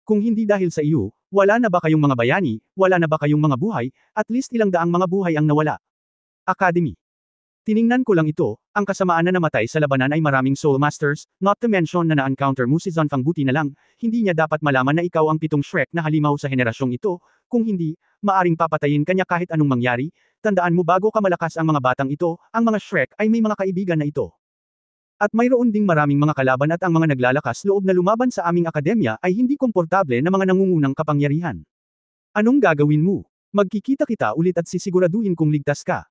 Kung hindi dahil sa iyo, wala na ba kayong mga bayani, wala na ba kayong mga buhay, at least ilang daang mga buhay ang nawala. Academy. Tiningnan ko lang ito, ang kasamaan na namatay sa labanan ay maraming Soul Masters, not to mention na na-encounter mo si Zanfang buti na lang, hindi niya dapat malaman na ikaw ang 7 Shrek na halimaw sa henerasyong ito, kung hindi, maaring papatayin kanya kahit anong mangyari, tandaan mo bago ka malakas ang mga batang ito, ang mga Shrek ay may mga kaibigan na ito. At mayroon ding maraming mga kalaban at ang mga naglalakas loob na lumaban sa aming akademya ay hindi komportable na mga nangungunang kapangyarihan. Anong gagawin mo? Magkikita kita ulit at sisiguraduhin kung ligtas ka.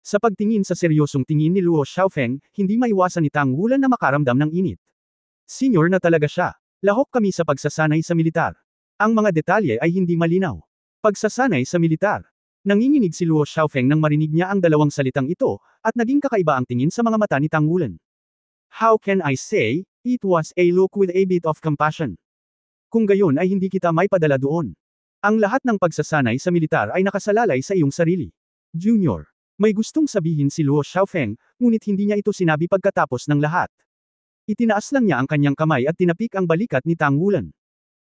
Sa pagtingin sa seryosong tingin ni Luo Xiaofeng, hindi maiwasan ni Tang Wulan na makaramdam ng init. Senyor na talaga siya. Lahok kami sa pagsasanay sa militar. Ang mga detalye ay hindi malinaw. Pagsasanay sa militar. Nanginginig si Luo Xiaofeng nang marinig niya ang dalawang salitang ito, at naging kakaiba ang tingin sa mga mata ni Tang Wulan. How can I say, it was a look with a bit of compassion. Kung gayon ay hindi kita may padala doon. Ang lahat ng pagsasanay sa militar ay nakasalalay sa iyong sarili. Junior. May gustong sabihin si Luo Xiaofeng, ngunit hindi niya ito sinabi pagkatapos ng lahat. Itinaas lang niya ang kanyang kamay at tinapik ang balikat ni Tang Wulan.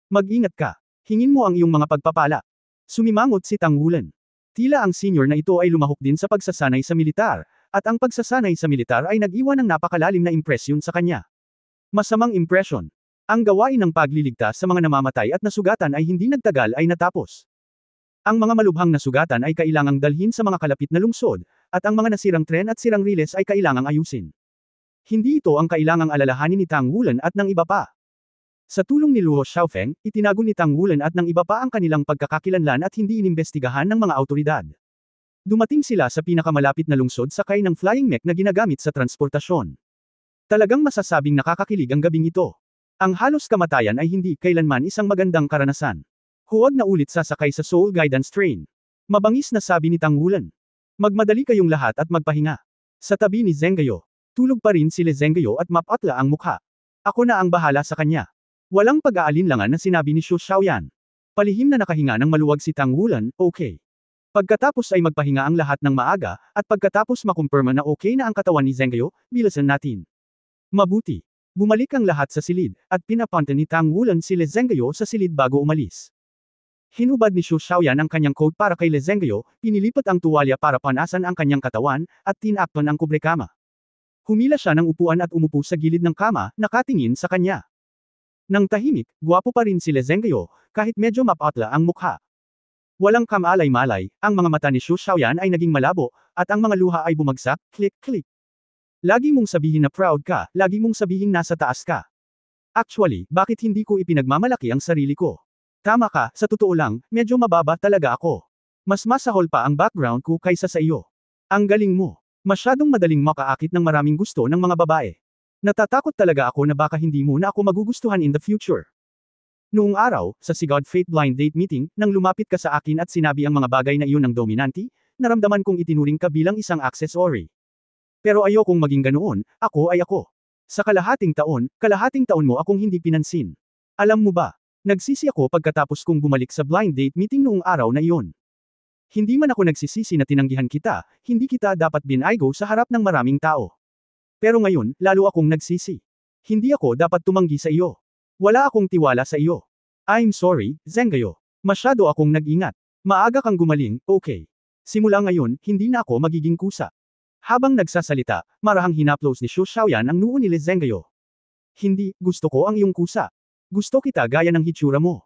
Mag-ingat ka. Hingin mo ang iyong mga pagpapala. Sumimangot si Tang Wulan. Tila ang senior na ito ay lumahok din sa pagsasanay sa militar, at ang pagsasanay sa militar ay nag-iwan ng napakalalim na impresyon sa kanya. Masamang impresyon. Ang gawain ng pagliligtas sa mga namamatay at nasugatan ay hindi nagtagal ay natapos. Ang mga malubhang nasugatan ay kailangang dalhin sa mga kalapit na lungsod, at ang mga nasirang tren at sirang riles ay kailangang ayusin. Hindi ito ang kailangang alalahanin ni Tang Wulan at ng iba pa. Sa tulong ni Luo Xiaofeng, itinago ni Tang Wulan at ng iba pa ang kanilang pagkakakilanlan at hindi inimbestigahan ng mga awtoridad. Dumating sila sa pinakamalapit na lungsod sakay ng flying mech na ginagamit sa transportasyon. Talagang masasabing nakakakilig ang gabing ito. Ang halos kamatayan ay hindi kailanman isang magandang karanasan. Huwag na ulit sasakay sa Soul Guidance Train. Mabangis na sabi ni Tang Wulan. Magmadali kayong lahat at magpahinga. Sa tabi ni Zhenggayo. Tulog pa rin si Le Zhenggayo at mapatla ang mukha. Ako na ang bahala sa kanya. Walang pag-aalinlangan na sinabi ni Xu Xiaoyan. Palihim na nakahinga ng maluwag si Tang Wulan, okay. Pagkatapos ay magpahinga ang lahat ng maaga, at pagkatapos makumpirma na okay na ang katawan ni Zhenggayo, bilisan natin. Mabuti. Bumalik ang lahat sa silid, at pinapunta ni Tang Wulan si Le Zhenggayo sa silid bago umalis. Hinubad ni Xu Xiaoyan ang kanyang coat para kay Le Zhenggayo, pinilipat ang tuwalya para panasan ang kanyang katawan, at tinakpan ang kubrekama. Humila siya ng upuan at umupo sa gilid ng kama, nakatingin sa kanya. Nang tahimik, gwapo pa rin si Le Zhenggayo, kahit medyo mapatla ang mukha. Walang kamalay-malay, ang mga mata ni Xu Xiaoyan ay naging malabo, at ang mga luha ay bumagsak, click-click. Lagi mong sabihin na proud ka, lagi mong sabihin nasa taas ka. Actually, bakit hindi ko ipinagmamalaki ang sarili ko? Tama ka, sa totoo lang, medyo mababa talaga ako. Mas masahol pa ang background ko kaysa sa iyo. Ang galing mo. Masyadong madaling makaakit ng maraming gusto ng mga babae. Natatakot talaga ako na baka hindi mo na ako magugustuhan in the future. Noong araw, sa Sigod Fate Blind Date Meeting, nang lumapit ka sa akin at sinabi ang mga bagay na iyon ng dominanti, naramdaman kong itinuring ka bilang isang accessory. Pero ayokong maging ganoon, ako ay ako. Sa kalahating taon mo akong hindi pinansin. Alam mo ba, nagsisi ako pagkatapos kong bumalik sa blind date meeting noong araw na iyon. Hindi man ako nagsisisi na tinanggihan kita, hindi kita dapat binaygo sa harap ng maraming tao. Pero ngayon, lalo akong nagsisi. Hindi ako dapat tumanggi sa iyo. Wala akong tiwala sa iyo. I'm sorry, Zhenggayo. Masyado akong nag-ingat. Maaga kang gumaling, okay. Simula ngayon, hindi na ako magiging kusa. Habang nagsasalita, marahang hinaplos ni Xu Xiaoyan ang noo ni Le Zhenggayo. Hindi, gusto ko ang iyong kusa. Gusto kita gaya ng hitsura mo.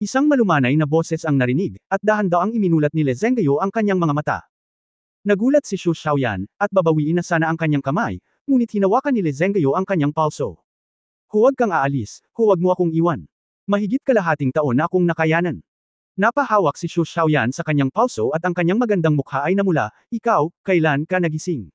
Isang malumanay na boses ang narinig, at dahan-daang iminulat ni Le Zhenggayo ang kanyang mga mata. Nagulat si Xu Xiaoyan, at babawiin na sana ang kanyang kamay, ngunit hinawakan ni Le Zhenggayo ang kanyang palso. Huwag kang aalis, huwag mo akong iwan. Mahigit kalahating taon na akong nakayanan. Napahawak si Xu Xiaoyan sa kanyang palso at ang kanyang magandang mukha ay namula, ikaw, kailan ka nagising?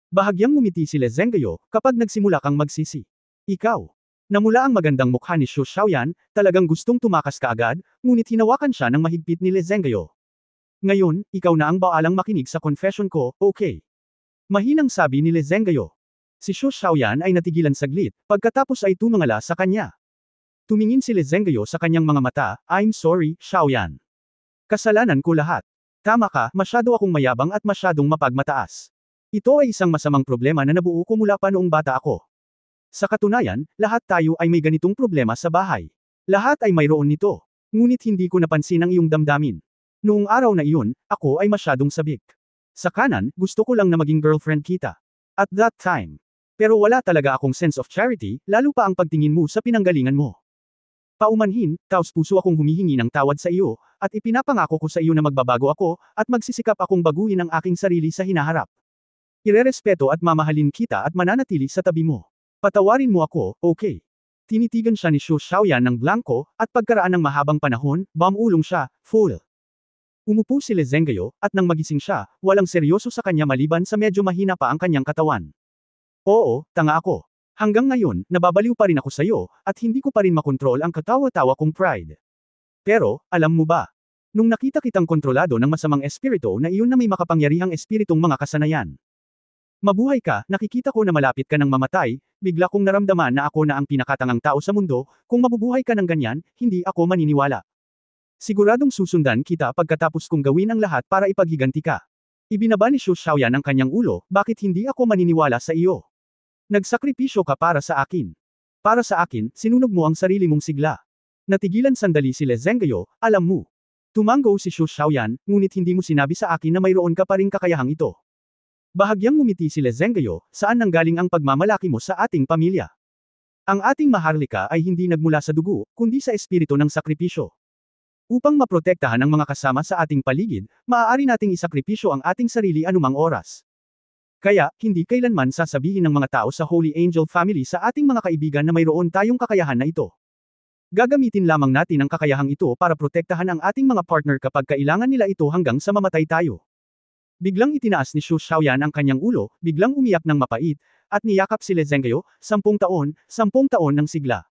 Bahagyang ngumiti si Le Zhenggayo, kapag nagsimula kang magsisi. Ikaw. Namula ang magandang mukha ni Xu Xiaoyan, talagang gustong tumakas kaagad, ngunit hinawakan siya ng mahigpit ni Le Zhenggayo. Ngayon, ikaw na ang baalang makinig sa confession ko, okay? Mahinang sabi ni Le Zhenggayo. Si Xu Xiaoyan ay natigilan saglit, pagkatapos ay tumangala sa kanya. Tumingin si Le Zhenggayo sa kanyang mga mata, I'm sorry, Xiaoyan. Kasalanan ko lahat. Tama ka, masyado akong mayabang at masyadong mapagmataas. Ito ay isang masamang problema na nabuo ko mula pa noong bata ako. Sa katunayan, lahat tayo ay may ganitong problema sa bahay. Lahat ay mayroon nito. Ngunit hindi ko napansin ang iyong damdamin. Noong araw na iyon, ako ay masyadong sabik. Sa kanan, gusto ko lang na maging girlfriend kita. At that time. Pero wala talaga akong sense of charity, lalo pa ang pagtingin mo sa pinanggalingan mo. Paumanhin, taos-puso akong humihingi ng tawad sa iyo, at ipinapangako ko sa iyo na magbabago ako, at magsisikap akong baguhin ang aking sarili sa hinaharap. Irerespeto at mamahalin kita at mananatili sa tabi mo. Patawarin mo ako, okay? Tinitigan siya ni Xu Xiaoyan ng blanco, at pagkaraan ng mahabang panahon, bumulong siya, full. Umupo si Le Zhenggayo, at nang magising siya, walang seryoso sa kanya maliban sa medyo mahina pa ang kanyang katawan. Oo, tanga ako. Hanggang ngayon, nababaliw pa rin ako sa iyo, at hindi ko pa rin makontrol ang katawa-tawa kong pride. Pero, alam mo ba? Nung nakita kitang kontrolado ng masamang espiritu na iyon na may makapangyarihang espiritong mga kasanayan. Mabuhay ka, nakikita ko na malapit ka ng mamatay, bigla kong naramdaman na ako na ang pinakatangang tao sa mundo, kung mabubuhay ka ng ganyan, hindi ako maniniwala. Siguradong susundan kita pagkatapos kong gawin ang lahat para ipaghiganti ka. Ibinaba ni Xu Xiaoyan ang kanyang ulo, bakit hindi ako maniniwala sa iyo? Nagsakripisyo ka para sa akin. Para sa akin, sinunog mo ang sarili mong sigla. Natigilan sandali si Le Zhenggayo, alam mo. Tumango si Xu Xiaoyan, ngunit hindi mo sinabi sa akin na mayroon ka pa ring kakayahang ito. Bahagyang ngumiti si Le Zhenggayo, saan nanggaling ang pagmamalaki mo sa ating pamilya? Ang ating maharlika ay hindi nagmula sa dugo, kundi sa espiritu ng sakripisyo. Upang maprotektahan ang mga kasama sa ating paligid, maaari nating isakripisyo ang ating sarili anumang oras. Kaya, hindi kailanman sasabihin ng mga tao sa Holy Angel Family sa ating mga kaibigan na mayroon tayong kakayahan na ito. Gagamitin lamang natin ang kakayahang ito para protektahan ang ating mga partner kapag kailangan nila ito hanggang sa mamatay tayo. Biglang itinaas ni Xu Xiaoyan ang kanyang ulo, biglang umiyak ng mapait, at niyakap si Le Zhengguo, 10 taon ng sigla.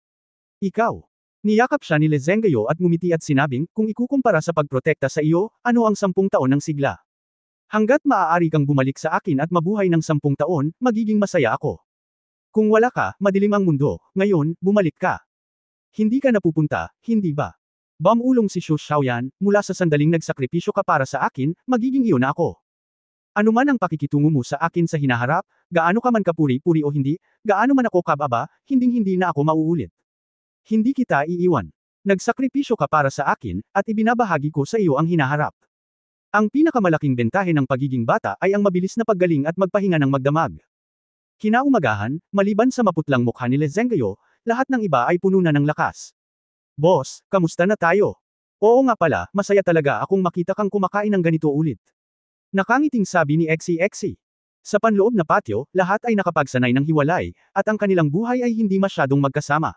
Ikaw. Niyakap siya ni Le Zhengguo at ngumiti at sinabing, kung ikukumpara sa pagprotekta sa iyo, ano ang 10 taon ng sigla? Hanggat maaari kang bumalik sa akin at mabuhay ng 10 taon, magiging masaya ako. Kung wala ka, madilim ang mundo, ngayon, bumalik ka. Hindi ka napupunta, hindi ba? Bamulong si Xu Xiaoyan, mula sa sandaling nagsakripisyo ka para sa akin, magiging iyon na ako. Ano man ang pakikitungo mo sa akin sa hinaharap, gaano ka man kapuri-puri o hindi, gaano man ako kababa, hinding-hindi na ako mauulit. Hindi kita iiwan. Nagsakripisyo ka para sa akin, at ibinabahagi ko sa iyo ang hinaharap. Ang pinakamalaking bentahe ng pagiging bata ay ang mabilis na paggaling at magpahinga ng magdamag. Kinaumagahan, maliban sa maputlang mukha ni Le Zhengguo, lahat ng iba ay puno na ng lakas. Boss, kamusta na tayo? Oo nga pala, masaya talaga akong makita kang kumakain ng ganito ulit. Nakangiting sabi ni Exi. Sa panloob na patio, lahat ay nakapagsanay ng hiwalay, at ang kanilang buhay ay hindi masyadong magkasama.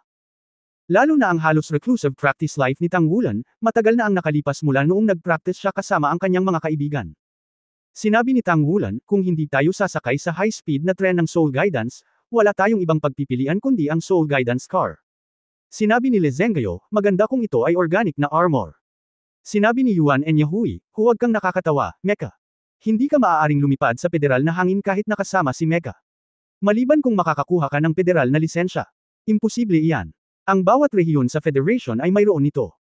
Lalo na ang halos reclusive practice life ni Tang Wulan, matagal na ang nakalipas mula noong nag-practice siya kasama ang kanyang mga kaibigan. Sinabi ni Tang Wulan, kung hindi tayo sasakay sa high-speed na tren ng Soul Guidance, wala tayong ibang pagpipilian kundi ang Soul Guidance car. Sinabi ni Le Zhengguo, maganda kung ito ay organic na armor. Sinabi ni Yuan Enyahui, huwag kang nakakatawa, Mecha. Hindi ka maaaring lumipad sa federal na hangin kahit nakasama si Mecha. Maliban kung makakakuha ka ng federal na lisensya. Imposible iyan. Ang bawat rehiyon sa federation ay mayroon nito.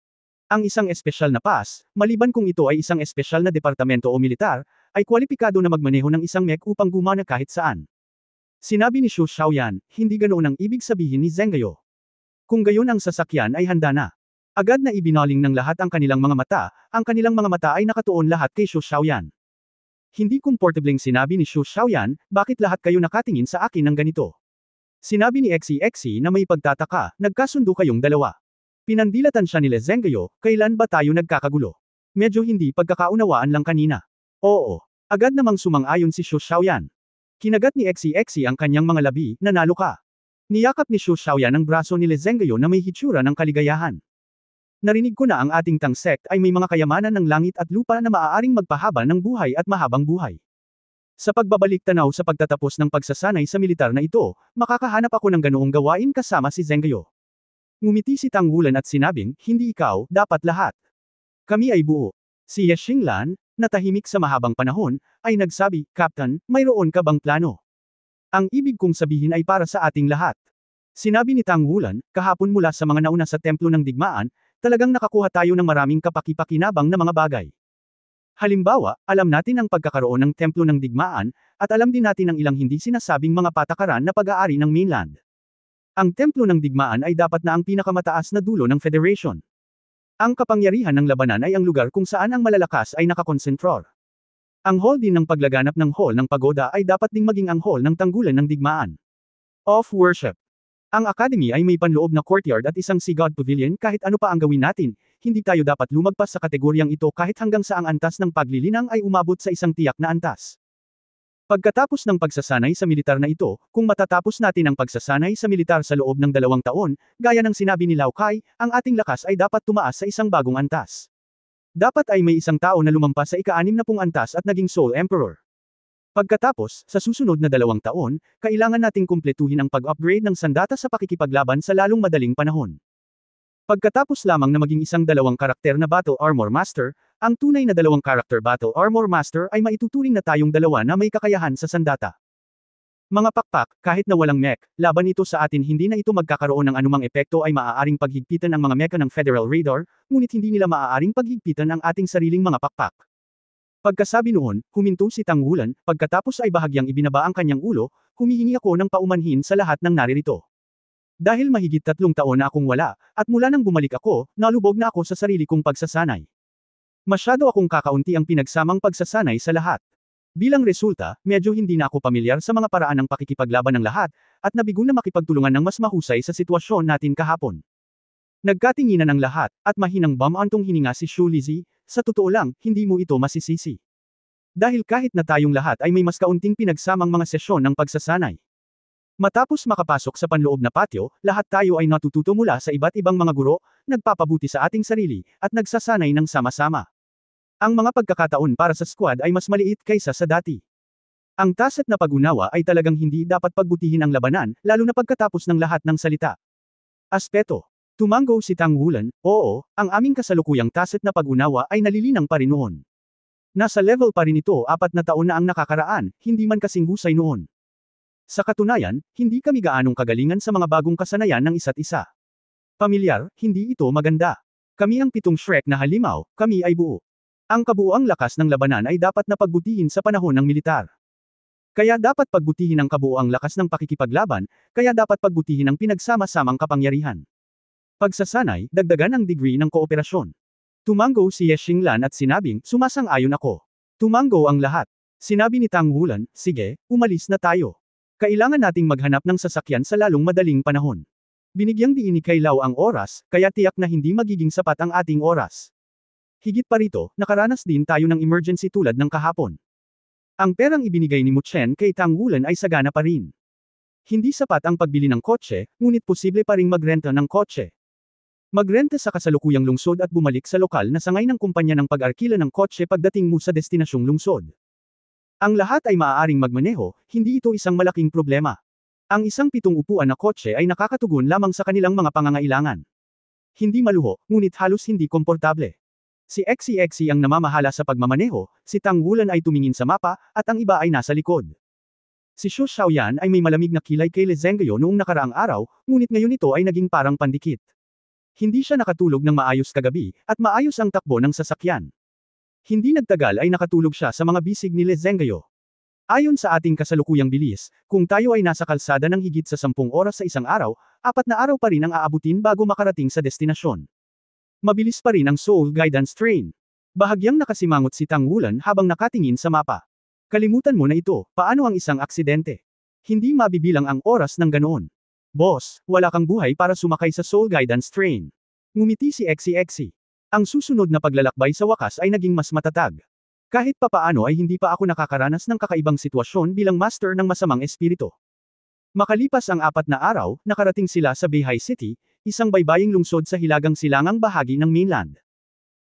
Ang isang espesyal na pass, maliban kung ito ay isang espesyal na departamento o militar, ay kwalipikado na magmaneho ng isang mech upang gumana kahit saan. Sinabi ni Xu Xiaoyan, hindi ganoon ang ibig sabihin ni Zhengguo. Kung gayon ang sasakyan ay handa na. Agad na ibinaling ng lahat ang kanilang mga mata, ang kanilang mga mata ay nakatuon lahat kay Xu Xiaoyan. Hindi komportableng sinabi ni Xu Xiaoyan, bakit lahat kayo nakatingin sa akin ng ganito? Sinabi ni Exi na may pagtataka, nagkasundo kayong dalawa. Pinandilatan siya ni Le Zhengguo, kailan ba tayo nagkakagulo? Medyo hindi pagkakaunawaan lang kanina. Oo. Agad namang sumang-ayon si Xu Xiaoyan. Kinagat ni Exi ang kanyang mga labi, nanalo ka. Niyakap ni Xu Xiaoyan ang braso ni Le Zhengguo na may hitsura ng kaligayahan. Narinig ko na ang ating Tang sect ay may mga kayamanan ng langit at lupa na maaaring magpahaba ng buhay at mahabang buhay. Sa pagbabalik tanaw sa pagtatapos ng pagsasanay sa militar na ito, makakahanap ako ng ganoong gawain kasama si Zhengguo. Ngumiti si Tang Wulan at sinabing, hindi ikaw, dapat lahat. Kami ay buo. Si Ye Xinglan, na tahimik sa mahabang panahon, ay nagsabi, Captain, mayroon ka bang plano? Ang ibig kong sabihin ay para sa ating lahat. Sinabi ni Tang Wulan, kahapon mula sa mga nauna sa templo ng digmaan, talagang nakakuha tayo ng maraming kapaki-pakinabang na mga bagay. Halimbawa, alam natin ang pagkakaroon ng templo ng digmaan, at alam din natin ang ilang hindi sinasabing mga patakaran na pag-aari ng mainland. Ang templo ng digmaan ay dapat na ang pinakamataas na dulo ng Federation. Ang kapangyarihan ng labanan ay ang lugar kung saan ang malalakas ay nakakonsentror. Ang hall din ng paglaganap ng hall ng pagoda ay dapat ding maging ang hall ng tanggulan ng digmaan. Of worship. Ang academy ay may panloob na courtyard at isang Sea God Pavilion kahit ano pa ang gawin natin, hindi tayo dapat lumagpas sa kategoryang ito kahit hanggang sa ang antas ng paglilinang ay umabot sa isang tiyak na antas. Pagkatapos ng pagsasanay sa militar na ito, kung matatapos natin ang pagsasanay sa militar sa loob ng 2 taon, gaya ng sinabi ni Lao Kai, ang ating lakas ay dapat tumaas sa isang bagong antas. Dapat ay may isang tao na lumampas sa ika-60 antas at naging Soul Emperor. Pagkatapos, sa susunod na 2 taon, kailangan nating kumpletuhin ang pag-upgrade ng sandata sa pakikipaglaban sa lalong madaling panahon. Pagkatapos lamang na maging isang 2 karakter na Battle Armor Master, ang tunay na 2 karakter Battle Armor Master ay maituturing na tayong 2 na may kakayahan sa sandata. Mga pakpak, kahit na walang mech, laban ito sa atin hindi na ito magkakaroon ng anumang epekto ay maaaring paghigpitan ang mga mecha ng Federal Radar, ngunit hindi nila maaaring paghigpitan ang ating sariling mga pakpak. Pagkasabi noon, huminto si Tang Wulan, pagkatapos ay bahagyang ibinaba ang kanyang ulo, humihingi ako ng paumanhin sa lahat ng naririto. Dahil mahigit 3 taon na akong wala, at mula nang bumalik ako, nalubog na ako sa sarili kong pagsasanay. Masyado akong kakaunti ang pinagsamang pagsasanay sa lahat. Bilang resulta, medyo hindi na ako pamilyar sa mga paraan ng pakikipaglaban ng lahat, at nabigo na makipagtulungan ng mas mahusay sa sitwasyon natin kahapon. Nagkatinginan ang lahat, at mahinang bamantong hininga si Xu Lizhi, sa totoo lang, hindi mo ito masisisi. Dahil kahit na tayong lahat ay may mas kaunting pinagsamang mga sesyon ng pagsasanay. Matapos makapasok sa panloob na patio, lahat tayo ay natututo mula sa iba't ibang mga guro, nagpapabuti sa ating sarili, at nagsasanay ng sama-sama. Ang mga pagkakataon para sa squad ay mas maliit kaysa sa dati. Ang tacit na pag-unawa ay talagang hindi dapat pagbutihin ang labanan, lalo na pagkatapos ng lahat ng salita. Aspeto. Tumango si Tang Wulan, oo, ang aming kasalukuyang tacit na pag-unawa ay nalilinang pa rin noon. Nasa level pa rin ito 4 na taon na ang nakakaraan, hindi man kasing husay noon. Sa katunayan, hindi kami gaanong kagalingan sa mga bagong kasanayan ng isa't isa. Pamilyar, hindi ito maganda. Kami ang 7 Shrek na halimaw, kami ay buo. Ang kabuuang lakas ng labanan ay dapat na pagbutihin sa panahon ng militar. Kaya dapat pagbutihin ang kabuuang lakas ng pakikipaglaban, kaya dapat pagbutihin ang pinagsama-samang kapangyarihan. Pagsasanay, dagdagan ang degree ng kooperasyon. Tumango si Ye Xinglan at sinabing, sumasang-ayon ako. Tumango ang lahat. Sinabi ni Tang Wulan, sige, umalis na tayo. Kailangan nating maghanap ng sasakyan sa lalong madaling panahon. Binigyang diin ni Kay Lau ang oras, kaya tiyak na hindi magiging sapat ang ating oras. Higit pa rito, nakaranas din tayo ng emergency tulad ng kahapon. Ang perang ibinigay ni Mu Chen kay Tang Wulan ay sagana pa rin. Hindi sapat ang pagbili ng kotse, ngunit posible pa ring magrenta ng kotse. Magrenta sa kasalukuyang lungsod at bumalik sa lokal na sangay ng kumpanya ng pag-arkila ng kotse pagdating mo sa destinasyong lungsod. Ang lahat ay maaaring magmaneho, hindi ito isang malaking problema. Ang isang 7 upuan na kotse ay nakakatugon lamang sa kanilang mga pangangailangan. Hindi maluho, ngunit halos hindi komportable. Si XCXC ang namamahala sa pagmamaneho, si Tang Wulan ay tumingin sa mapa, at ang iba ay nasa likod. Si Xu Xiaoyan ay may malamig na kilay kay Le Zhengguo noong nakaraang araw, ngunit ngayon ito ay naging parang pandikit. Hindi siya nakatulog ng maayos kagabi, at maayos ang takbo ng sasakyan. Hindi nagtagal ay nakatulog siya sa mga bisig ni Le Zhengguo. Ayon sa ating kasalukuyang bilis, kung tayo ay nasa kalsada ng higit sa 10 oras sa isang araw, 4 na araw pa rin ang aabutin bago makarating sa destinasyon. Mabilis pa rin ang Seoul Guidance Train. Bahagyang nakasimangot si Tang Wulan habang nakatingin sa mapa. Kalimutan mo na ito, paano ang isang aksidente? Hindi mabibilang ang oras ng ganoon. Boss, wala kang buhay para sumakay sa Seoul Guidance Train. Ngumiti si XCXC. Ang susunod na paglalakbay sa wakas ay naging mas matatag. Kahit papaano ay hindi pa ako nakakaranas ng kakaibang sitwasyon bilang master ng masamang espiritu. Makalipas ang 4 na araw, nakarating sila sa Beihai City, isang baybaying lungsod sa hilagang silangang bahagi ng mainland.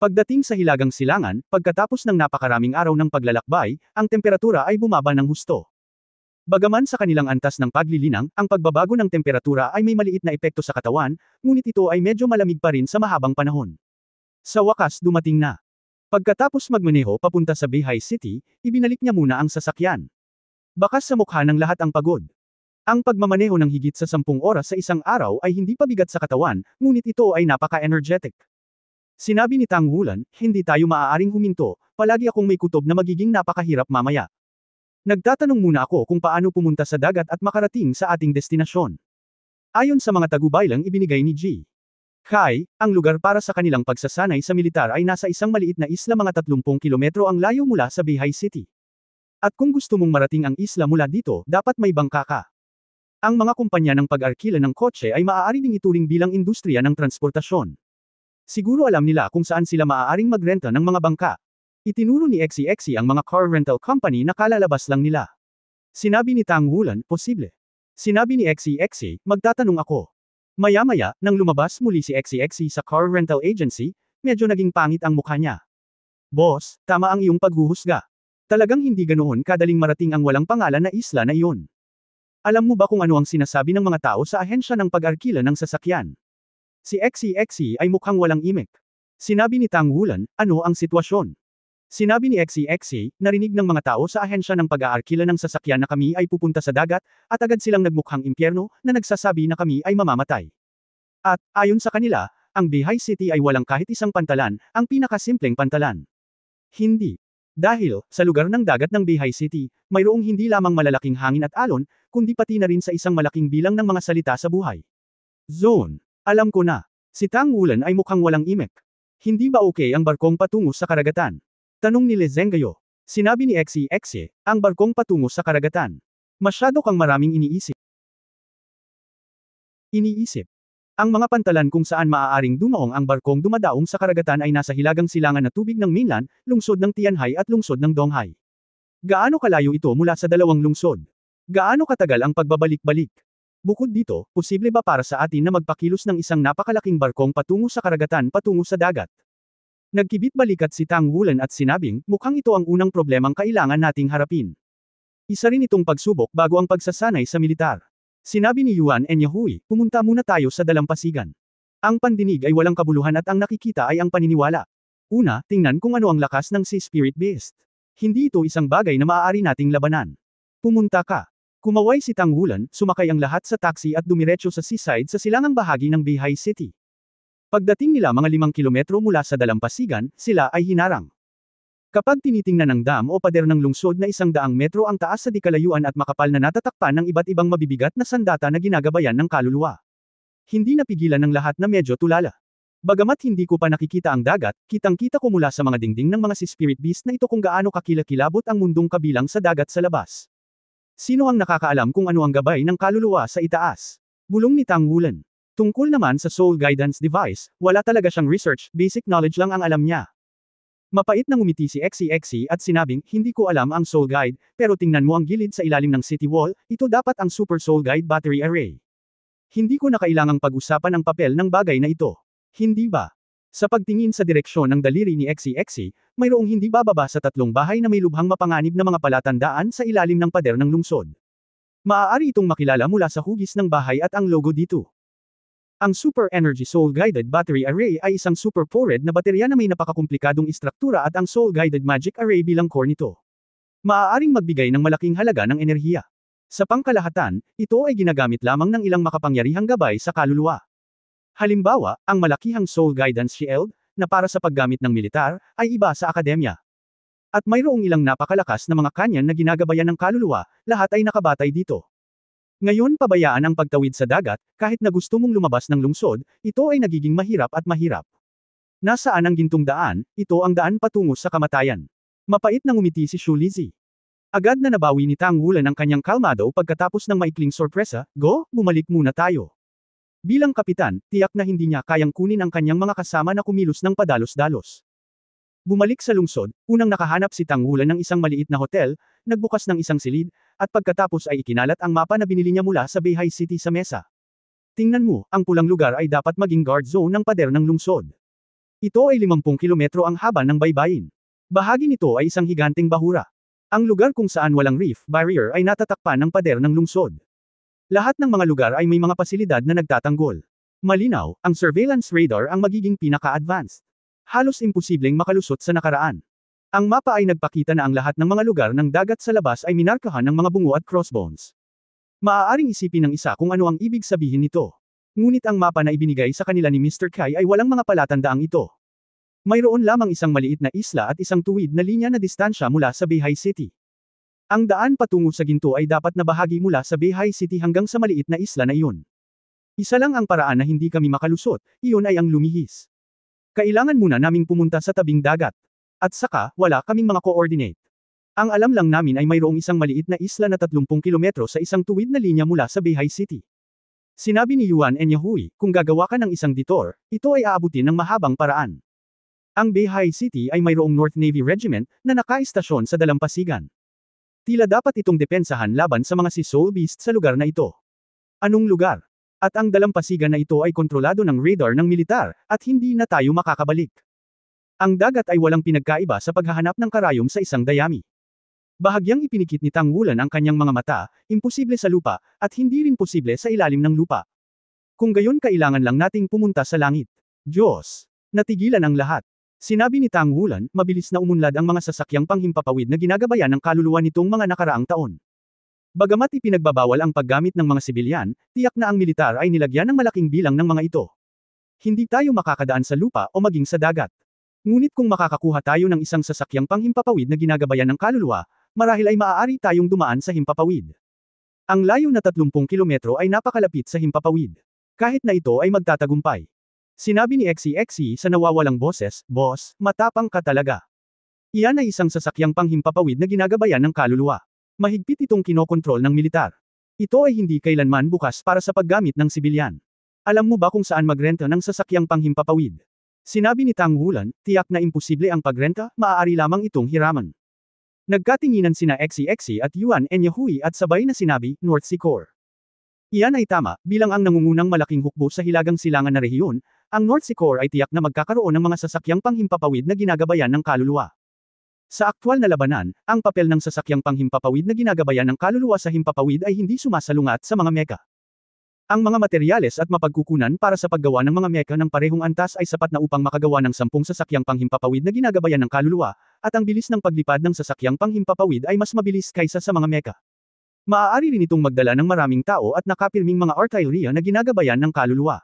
Pagdating sa hilagang silangan, pagkatapos ng napakaraming araw ng paglalakbay, ang temperatura ay bumaba ng husto. Bagaman sa kanilang antas ng paglilinang, ang pagbabago ng temperatura ay may maliit na epekto sa katawan, ngunit ito ay medyo malamig pa rin sa mahabang panahon. Sa wakas dumating na. Pagkatapos magmaneho papunta sa Beihai City, ibinalik niya muna ang sasakyan. Bakas sa mukha ng lahat ang pagod. Ang pagmamaneho ng higit sa 10 oras sa isang araw ay hindi pabigat sa katawan, ngunit ito ay napaka-energetic. Sinabi ni Tang Wulan, hindi tayo maaaring huminto, palagi akong may kutob na magiging napakahirap mamaya. Nagtatanong muna ako kung paano pumunta sa dagat at makarating sa ating destinasyon. Ayon sa mga tagubaylang ibinigay ni G. Kai, ang lugar para sa kanilang pagsasanay sa militar ay nasa isang maliit na isla mga 30 kilometro ang layo mula sa Beihai City. At kung gusto mong marating ang isla mula dito, dapat may bangka ka. Ang mga kumpanya ng pag-arkila ng kotse ay maaari ding ituring bilang industriya ng transportasyon. Siguro alam nila kung saan sila maaaring magrenta ng mga bangka. Itinuro ni XCXC ang mga car rental company na kalalabas lang nila. Sinabi ni Tang Wulan, posible. Sinabi ni XCXC, magtatanong ako. Maya-maya, nang lumabas muli si XCXC sa car rental agency, medyo naging pangit ang mukha niya. Boss, tama ang iyong paghuhusga. Talagang hindi ganoon kadaling marating ang walang pangalan na isla na iyon. Alam mo ba kung ano ang sinasabi ng mga tao sa ahensya ng pag-arkila ng sasakyan? Si XCXC ay mukhang walang imik. Sinabi ni Tang Wulan, ano ang sitwasyon? Sinabi ni XCXC, narinig ng mga tao sa ahensya ng pag-aarkila ng sasakyan na kami ay pupunta sa dagat, at agad silang nagmukhang impyerno, na nagsasabi na kami ay mamamatay. At, ayon sa kanila, ang Beihai City ay walang kahit isang pantalan, ang pinakasimpleng pantalan. Hindi. Dahil, sa lugar ng dagat ng Beihai City, mayroong hindi lamang malalaking hangin at alon, kundi pati na rin sa isang malaking bilang ng mga salita sa buhay. Zone. Alam ko na. Si Tang Wulan ay mukhang walang imek. Hindi ba okay ang barkong patungo sa karagatan? Tanong ni Le Zhengguo. Sinabi ni XCXC, ang barkong patungo sa karagatan. Masyado kang maraming iniisip. Ang mga pantalan kung saan maaaring dumaong ang barkong dumadaong sa karagatan ay nasa hilagang silangan na tubig ng mainland, lungsod ng Tianhai at lungsod ng Donghai. Gaano kalayo ito mula sa dalawang lungsod? Gaano katagal ang pagbabalik-balik? Bukod dito, posible ba para sa atin na magpakilos ng isang napakalaking barkong patungo sa karagatan patungo sa dagat? Nagkibit balikat si Tang Wulan at sinabing, mukhang ito ang unang problemang kailangan nating harapin. Isa rin itong pagsubok bago ang pagsasanay sa militar. Sinabi ni Yuan Enyahui, pumunta muna tayo sa dalampasigan. Ang pandinig ay walang kabuluhan at ang nakikita ay ang paniniwala. Una, tingnan kung ano ang lakas ng Sea Spirit Beast. Hindi ito isang bagay na maaari nating labanan. Pumunta ka. Kumaway si Tang Wulan, sumakay ang lahat sa taxi at dumiretso sa seaside sa silangang bahagi ng Beihai City. Pagdating nila mga 5 kilometro mula sa dalampasigan, sila ay hinarang. Kapag tinitingnan ng dam o pader ng lungsod na 100 metro ang taas sa dikalayuan at makapal na natatakpan ng iba't ibang mabibigat na sandata na ginagabayan ng kaluluwa. Hindi napigilan ng lahat na medyo tulala. Bagamat hindi ko pa nakikita ang dagat, kitang-kita ko mula sa mga dingding ng mga Sea Spirit Beast na ito kung gaano kakilakilabot ang mundong kabilang sa dagat sa labas. Sino ang nakakaalam kung ano ang gabay ng kaluluwa sa itaas? Bulong ni Tang Wulan. Tungkol naman sa Soul Guidance Device, wala talaga siyang research, basic knowledge lang ang alam niya. Mapait na ngumiti si Xexi at sinabing, hindi ko alam ang Soul Guide, pero tingnan mo ang gilid sa ilalim ng city wall, ito dapat ang Super Soul Guide Battery Array. Hindi ko na kailangang pag-usapan ang papel ng bagay na ito. Hindi ba? Sa pagtingin sa direksyon ng daliri ni Xexi, mayroong hindi bababa sa 3 bahay na may lubhang mapanganib na mga palatandaan sa ilalim ng pader ng lungsod. Maaari itong makilala mula sa hugis ng bahay at ang logo dito. Ang Super Energy Soul Guided Battery Array ay isang super-powered na baterya na may napakakomplikadong istruktura at ang Soul Guided Magic Array bilang core nito. Maaaring magbigay ng malaking halaga ng enerhiya. Sa pangkalahatan, ito ay ginagamit lamang ng ilang makapangyarihang gabay sa kaluluwa. Halimbawa, ang malakihang Soul Guidance Shield, na para sa paggamit ng militar, ay iba sa akademya. At mayroong ilang napakalakas na mga kanyan na ginagabayan ng kaluluwa, lahat ay nakabatay dito. Ngayon pabayaan ang pagtawid sa dagat, kahit na gusto mong lumabas ng lungsod, ito ay nagiging mahirap at mahirap. Nasaan ang gintong daan? Ito ang daan patungo sa kamatayan. Mapait na ngumiti si Xu Lizi. Agad na nabawi ni Tang Wulan ang kanyang kalmado pagkatapos ng maikling sorpresa, go, bumalik muna tayo. Bilang kapitan, tiyak na hindi niya kayang kunin ang kanyang mga kasama na kumilos ng padalos-dalos. Bumalik sa lungsod, unang nakahanap si Tang Wulan ng isang maliit na hotel, nagbukas ng isang silid, at pagkatapos ay ikinalat ang mapa na binili niya mula sa Beihai City sa mesa. Tingnan mo, ang pulang lugar ay dapat maging guard zone ng pader ng lungsod. Ito ay 50 kilometro ang haba ng baybayin. Bahagi nito ay isang higanteng bahura. Ang lugar kung saan walang reef barrier ay natatakpan ng pader ng lungsod. Lahat ng mga lugar ay may mga pasilidad na nagtatanggol. Malinaw, ang surveillance radar ang magiging pinaka-advanced. Halos imposibleng makalusot sa nakaraan. Ang mapa ay nagpakita na ang lahat ng mga lugar ng dagat sa labas ay minarkahan ng mga bungo at crossbones. Maaaring isipin ng isa kung ano ang ibig sabihin nito. Ngunit ang mapa na ibinigay sa kanila ni Mr. Kai ay walang mga palatandaang ito. Mayroon lamang isang maliit na isla at isang tuwid na linya na distansya mula sa Beihai City. Ang daan patungo sa ginto ay dapat na bahagi mula sa Beihai City hanggang sa maliit na isla na iyon. Isa lang ang paraan na hindi kami makalusot, iyon ay ang lumihis. Kailangan muna naming pumunta sa tabing dagat. At saka, wala kaming mga coordinate. Ang alam lang namin ay mayroong isang maliit na isla na 30 kilometro sa isang tuwid na linya mula sa Beihai City. Sinabi ni Yuan Enyahui, kung gagawa ka ng isang detour, ito ay aabutin ng mahabang paraan. Ang Beihai City ay mayroong North Navy Regiment na nakaistasyon sa dalampasigan. Tila dapat itong depensahan laban sa mga Sea Soul Beast sa lugar na ito. Anong lugar? At ang dalampasigan na ito ay kontrolado ng radar ng militar, at hindi na tayo makakabalik. Ang dagat ay walang pinagkaiba sa paghahanap ng karayom sa isang dayami. Bahagyang ipinikit ni Tang Wulan ang kanyang mga mata, imposible sa lupa, at hindi rin posible sa ilalim ng lupa. Kung gayon kailangan lang nating pumunta sa langit. Diyos! Natigilan ang lahat. Sinabi ni Tang Wulan, mabilis na umunlad ang mga sasakyang panghimpapawid na ginagabayan ng kaluluwa nitong mga nakaraang taon. Bagamat ipinagbabawal ang paggamit ng mga sibilyan, tiyak na ang militar ay nilagyan ng malaking bilang ng mga ito. Hindi tayo makakadaan sa lupa o maging sa dagat. Ngunit kung makakakuha tayo ng isang sasakyang panghimpapawid na ginagabayan ng kaluluwa, marahil ay maaari tayong dumaan sa himpapawid. Ang layo na 30 kilometro ay napakalapit sa himpapawid. Kahit na ito ay magtatagumpay. Sinabi ni Xexi sa nawawalang boses, Boss, matapang ka talaga. Iyan ay isang sasakyang panghimpapawid na ginagabayan ng kaluluwa. Mahigpit itong kinokontrol ng militar. Ito ay hindi kailanman bukas para sa paggamit ng sibilyan. Alam mo ba kung saan magrenta ng sasakyang panghimpapawid? Sinabi ni Tang Wulan, tiyak na imposible ang pagrenta, maaari lamang itong hiraman. Nagkatinginan sina Xi at Yuan Enyahui at sabay na sinabi, North Sea Core. Iyan ay tama, bilang ang nangungunang malaking hukbo sa hilagang silangan na rehiyon, ang North Sea Core ay tiyak na magkakaroon ng mga sasakyang panghimpapawid na ginagabayan ng kaluluwa. Sa aktwal na labanan, ang papel ng sasakyang panghimpapawid na ginagabayan ng kaluluwa sa himpapawid ay hindi sumasalungat sa mga mecha. Ang mga materyales at mapagkukunan para sa paggawa ng mga mecha ng parehong antas ay sapat na upang makagawa ng 10 sasakyang panghimpapawid na ginagabayan ng kaluluwa, at ang bilis ng paglipad ng sasakyang panghimpapawid ay mas mabilis kaysa sa mga mecha. Maaari rin itong magdala ng maraming tao at nakapirming mga artillery na ginagabayan ng kaluluwa.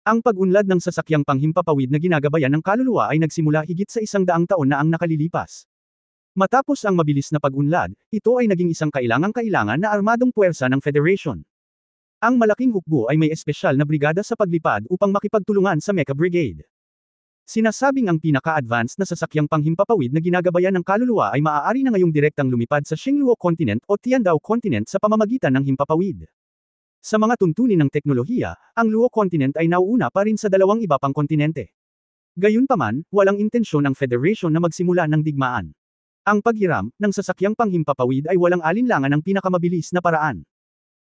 Ang pag-unlad ng sasakyang panghimpapawid na ginagabayan ng kaluluwa ay nagsimula higit sa 100 taon na ang nakalilipas. Matapos ang mabilis na pag-unlad, ito ay naging isang kailangan na armadong puwersa ng Federation. Ang malaking hukbo ay may espesyal na brigada sa paglipad upang makipagtulungan sa Mecha Brigade. Sinasabing ang pinaka-advanced na sasakyang panghimpapawid na ginagabayan ng kaluluwa ay maaari na ngayong direktang lumipad sa Xingluo Continent o Tiandao Continent sa pamamagitan ng himpapawid. Sa mga tuntunin ng teknolohiya, ang Luo Continent ay nauuna pa rin sa dalawang iba pang kontinente. Gayunpaman, walang intensyon ng Federation na magsimula ng digmaan. Ang paghiram ng sasakyang panghimpapawid ay walang alinlangan ang pinakamabilis na paraan.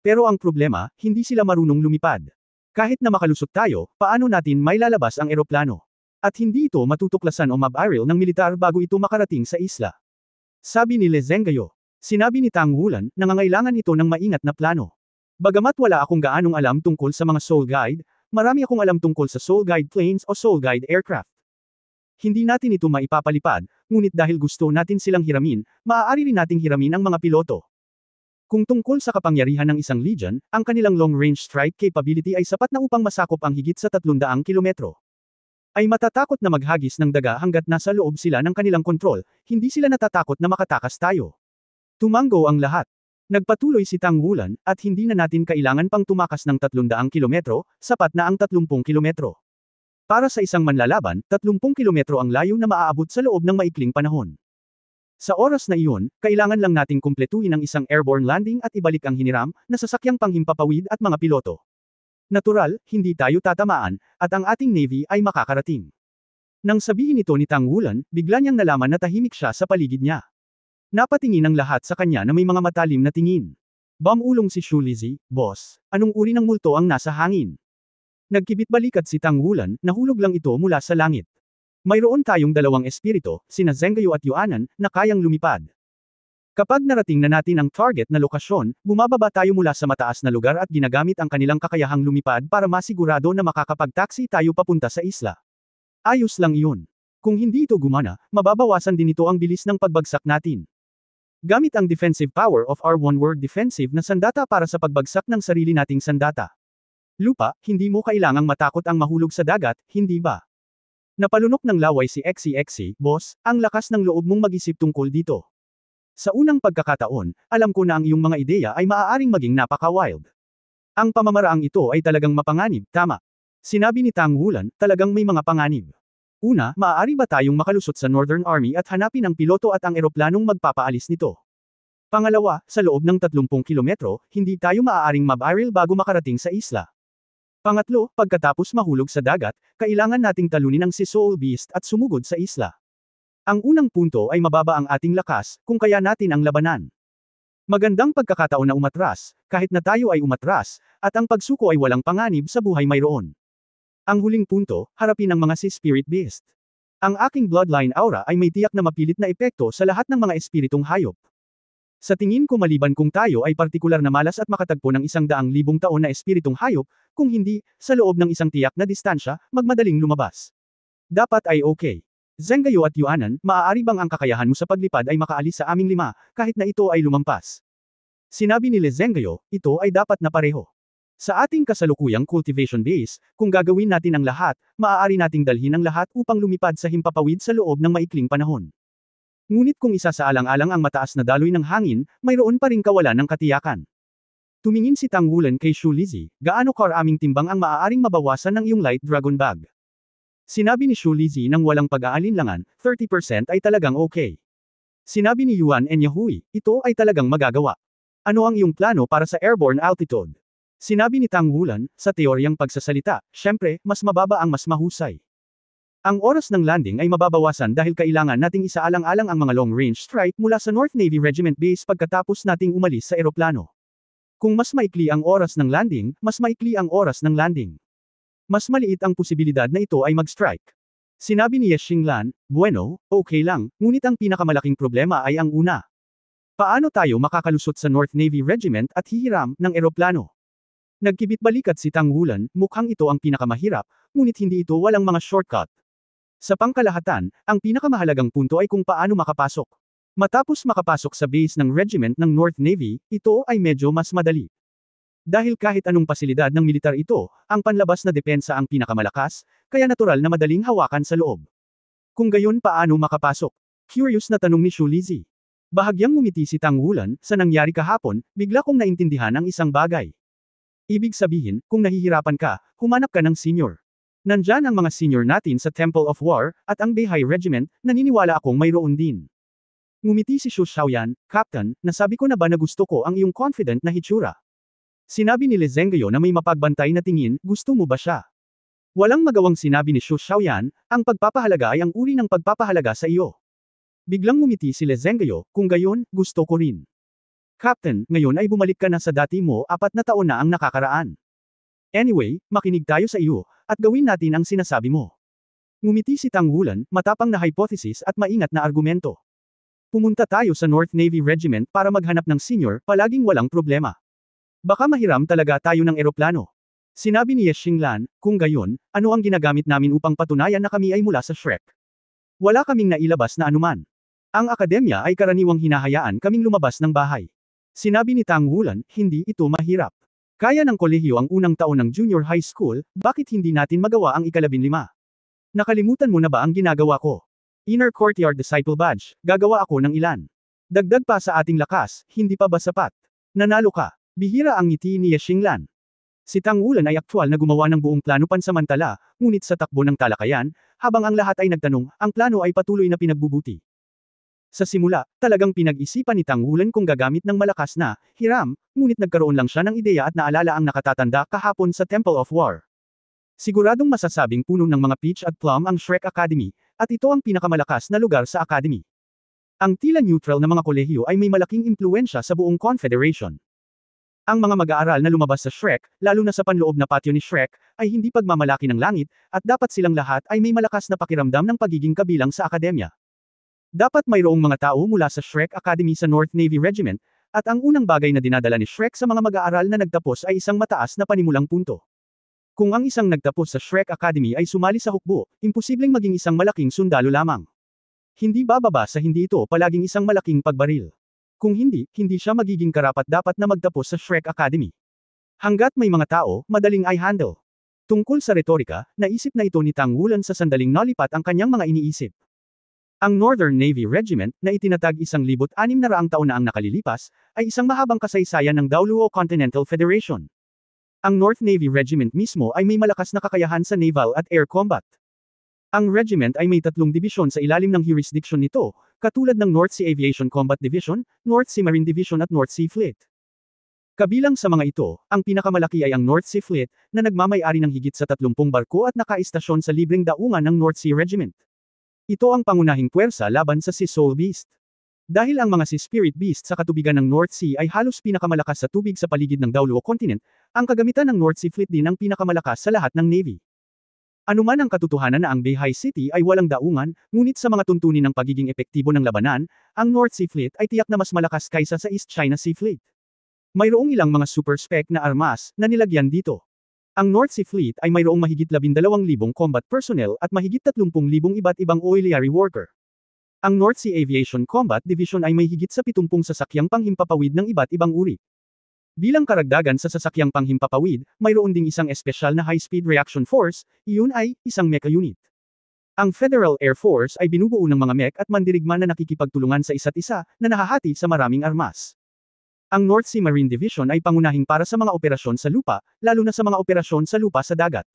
Pero ang problema, hindi sila marunong lumipad. Kahit na makalusot tayo, paano natin may lalabas ang eroplano? At hindi ito matutuklasan o mabaril ng militar bago ito makarating sa isla. Sabi ni Le Zhenghao. Sinabi ni Tang Wulan, nangangailangan ito ng maingat na plano. Bagamat wala akong gaanong alam tungkol sa mga Soul Guide, marami akong alam tungkol sa Soul Guide planes o Soul Guide aircraft. Hindi natin ito maipapalipad, ngunit dahil gusto natin silang hiramin, maaari rin nating hiramin ang mga piloto. Kung tungkol sa kapangyarihan ng isang Legion, ang kanilang long-range strike capability ay sapat na upang masakop ang higit sa 300 kilometro. Ay matatakot na maghagis ng daga hanggat nasa loob sila ng kanilang kontrol, hindi sila natatakot na makatakas tayo. Tumango ang lahat. Nagpatuloy si Tang Wulan, at hindi na natin kailangan pang tumakas ng 300 kilometro, sapat na ang 30 kilometro. Para sa isang manlalaban, 30 kilometro ang layo na maaabot sa loob ng maikling panahon. Sa oras na iyon, kailangan lang nating kumpletuhin ang isang airborne landing at ibalik ang hiniram na sasakyang panghimpapawid at mga piloto. Natural, hindi tayo tatamaan, at ang ating Navy ay makakarating. Nang sabihin ito ni Tang Wulan, bigla niyang nalaman na tahimik siya sa paligid niya. Napatingin ang lahat sa kanya na may mga matalim na tingin. Bumulong si Xu Lizhi, boss, anong uri ng multo ang nasa hangin? Nagkibit balikat si Tang Wulan, nahulog lang ito mula sa langit. Mayroon tayong dalawang espirito, sina Zhenghao at Yuanan, na kayang lumipad. Kapag narating na natin ang target na lokasyon, bumababa tayo mula sa mataas na lugar at ginagamit ang kanilang kakayahang lumipad para masigurado na makakapag-taxi tayo papunta sa isla. Ayos lang iyon. Kung hindi ito gumana, mababawasan din ito ang bilis ng pagbagsak natin. Gamit ang defensive power of our one-word defensive na sandata para sa pagbagsak ng sarili nating sandata. Lupa, hindi mo kailangang matakot ang mahulog sa dagat, hindi ba? Napalunok ng laway si Xi, boss, ang lakas ng loob mong mag-isip tungkol dito. Sa unang pagkakataon, alam ko na ang iyong mga ideya ay maaaring maging napaka-wild. Ang pamamaraang ito ay talagang mapanganib, tama. Sinabi ni Tang Wulan, talagang may mga panganib. Una, maaari ba tayong makalusot sa Northern Army at hanapin ang piloto at ang eroplanong magpapaalis nito? Pangalawa, sa loob ng 30 kilometro, hindi tayo maaaring mabaril bago makarating sa isla. Pangatlo, pagkatapos mahulog sa dagat, kailangan nating talunin ang si Soul Beast at sumugod sa isla. Ang unang punto ay mababa ang ating lakas, kung kaya natin ang labanan. Magandang pagkakataon na umatras, kahit na tayo ay umatras, at ang pagsuko ay walang panganib sa buhay mayroon. Ang huling punto, harapin ang mga si Spirit Beast. Ang aking bloodline aura ay may tiyak na mapilit na epekto sa lahat ng mga espiritong hayop. Sa tingin ko maliban kung tayo ay partikular na malas at makatagpo ng 100,000 taon na espiritong hayop, kung hindi, sa loob ng isang tiyak na distansya, magmadaling lumabas. Dapat ay okay. Zhenghao at Yuanan, maaari bang ang kakayahan mo sa paglipad ay makaalis sa aming 5, kahit na ito ay lumampas? Sinabi ni Le Zhenghao, ito ay dapat na pareho. Sa ating kasalukuyang cultivation base, kung gagawin natin ang lahat, maaari nating dalhin ang lahat upang lumipad sa himpapawid sa loob ng maikling panahon. Ngunit kung isasaalang-alang ang mataas na daloy ng hangin, mayroon pa ring kawalan ng katiyakan. Tumingin si Tang Wulan kay Xu Lizhi, gaano karaming timbang ang maaaring mabawasan ng iyong light dragon bag? Sinabi ni Xu Lizhi nang walang pag-aalinlangan, 30% ay talagang okay. Sinabi ni Yuan Enyahui, ito ay talagang magagawa. Ano ang iyong plano para sa airborne altitude? Sinabi ni Tang Wulan, sa teoryang pagsasalita, syempre, mas mababa ang mas mahusay. Ang oras ng landing ay mababawasan dahil kailangan nating isaalang-alang ang mga long-range strike mula sa North Navy Regiment Base pagkatapos nating umalis sa eroplano. Kung mas maikli ang oras ng landing, mas maikli ang oras ng landing. Mas maliit ang posibilidad na ito ay mag-strike. Sinabi ni Ye Xinglan, bueno, okay lang, ngunit ang pinakamalaking problema ay ang una. Paano tayo makakalusot sa North Navy Regiment at hihiram ng eroplano? Nagkibit-balikat si Tang Wulan, mukhang ito ang pinakamahirap, ngunit hindi ito walang mga shortcut. Sa pangkalahatan, ang pinakamahalagang punto ay kung paano makapasok. Matapos makapasok sa base ng regiment ng North Navy, ito ay medyo mas madali. Dahil kahit anong pasilidad ng militar ito, ang panlabas na depensa ang pinakamalakas, kaya natural na madaling hawakan sa loob. Kung gayon paano makapasok? Curious na tanong ni Xu Lizi. Bahagyang ngumiti si Tang Wulan, sa nangyari kahapon, bigla kong naintindihan ang isang bagay. Ibig sabihin, kung nahihirapan ka, humanap ka ng senior. Nandyan ang mga senior natin sa Temple of War, at ang Beihai Regiment, naniniwala akong mayroon din. Ngumiti si Xu Xiaoyan, Captain, nasabi ko na ba na gusto ko ang iyong confident na hitsura? Sinabi ni Li Zengguo na may mapagbantay na tingin, gusto mo ba siya? Walang magawang sinabi ni Xu Xiaoyan, ang pagpapahalaga ay ang uri ng pagpapahalaga sa iyo. Biglang ngumiti si Li Zengguo, kung gayon, gusto ko rin. Captain, ngayon ay bumalik ka na sa dati mo, 4 na taon na ang nakakaraan. Anyway, makinig tayo sa iyo, at gawin natin ang sinasabi mo. Ngumiti si Tang Wulan, matapang na hypothesis at maingat na argumento. Pumunta tayo sa North Navy Regiment para maghanap ng senior, palaging walang problema. Baka mahiram talaga tayo ng eroplano. Sinabi ni Ye Xinglan, kung gayon, ano ang ginagamit namin upang patunayan na kami ay mula sa Shrek? Wala kaming nailabas na anuman. Ang akademya ay karaniwang hinahayaan kaming lumabas ng bahay. Sinabi ni Tang Wulan, hindi ito mahirap. Kaya ng kolehiyo ang unang taon ng junior high school, bakit hindi natin magawa ang ika-15? Nakalimutan mo na ba ang ginagawa ko? Inner Courtyard Disciple Badge, gagawa ako ng ilan. Dagdag pa sa ating lakas, hindi pa ba sapat? Nanalo ka. Bihira ang ngiti ni Ye Xinglan. Si Tang Wulan ay aktwal na gumawa ng buong plano pansamantala, ngunit sa takbo ng talakayan, habang ang lahat ay nagtanong, ang plano ay patuloy na pinagbubuti. Sa simula, talagang pinag-isipan ni Tang Wulan kung gagamit ng malakas na hiram, ngunit nagkaroon lang siya ng ideya at naalala ang nakatatanda kahapon sa Temple of War. Siguradong masasabing puno ng mga peach at plum ang Shrek Academy, at ito ang pinakamalakas na lugar sa academy. Ang tila neutral na mga kolehiyo ay may malaking impluensya sa buong Confederation. Ang mga mag-aaral na lumabas sa Shrek, lalo na sa panloob na patio ni Shrek, ay hindi pagmamalaki ng langit, at dapat silang lahat ay may malakas na pakiramdam ng pagiging kabilang sa akademya. Dapat mayroong mga tao mula sa Shrek Academy sa North Navy Regiment, at ang unang bagay na dinadala ni Shrek sa mga mag-aaral na nagtapos ay isang mataas na panimulang punto. Kung ang isang nagtapos sa Shrek Academy ay sumali sa hukbo, imposibleng maging isang malaking sundalo lamang. Hindi bababa sa hindi ito palaging isang malaking pagbaril. Kung hindi, hindi siya magiging karapat-dapat na magtapos sa Shrek Academy. Hanggat may mga tao, madaling i-handle. Tungkol sa retorika, naisip na ito ni Tang Wulan sa sandaling nalipat ang kanyang mga iniisip. Ang Northern Navy Regiment, na itinatag 1,600 taon na ang nakalilipas, ay isang mahabang kasaysayan ng Daoluo Continental Federation. Ang North Navy Regiment mismo ay may malakas na kakayahan sa naval at air combat. Ang regiment ay may 3 dibisyon sa ilalim ng jurisdiction nito, katulad ng North Sea Aviation Combat Division, North Sea Marine Division at North Sea Fleet. Kabilang sa mga ito, ang pinakamalaki ay ang North Sea Fleet, na nagmamay-ari ng higit sa 30 barko at nakaistasyon sa libreng daungan ng North Sea Regiment. Ito ang pangunahing puwersa laban sa Sea Soul Beast. Dahil ang mga Sea Spirit Beast sa katubigan ng North Sea ay halos pinakamalakas sa tubig sa paligid ng Daoluo Continent, ang kagamitan ng North Sea Fleet din ang pinakamalakas sa lahat ng Navy. Anuman ang katotohanan na ang Beihai City ay walang daungan, ngunit sa mga tuntunin ng pagiging epektibo ng labanan, ang North Sea Fleet ay tiyak na mas malakas kaysa sa East China Sea Fleet. Mayroong ilang mga super-spec na armas na nilagyan dito. Ang North Sea Fleet ay mayroong mahigit 12,000 combat personnel at mahigit 30,000 iba't ibang auxiliary worker. Ang North Sea Aviation Combat Division ay may higit sa 70 sasakyang panghimpapawid ng iba't ibang uri. Bilang karagdagan sa sasakyang panghimpapawid, mayroon ding isang espesyal na high-speed reaction force, iyon ay isang mecha unit. Ang Federal Air Force ay binubuo ng mga mech at mandirigma na nakikipagtulungan sa isa't isa, na nahahati sa maraming armas. Ang North Sea Marine Division ay pangunahing para sa mga operasyon sa lupa, lalo na sa mga operasyon sa lupa sa dagat.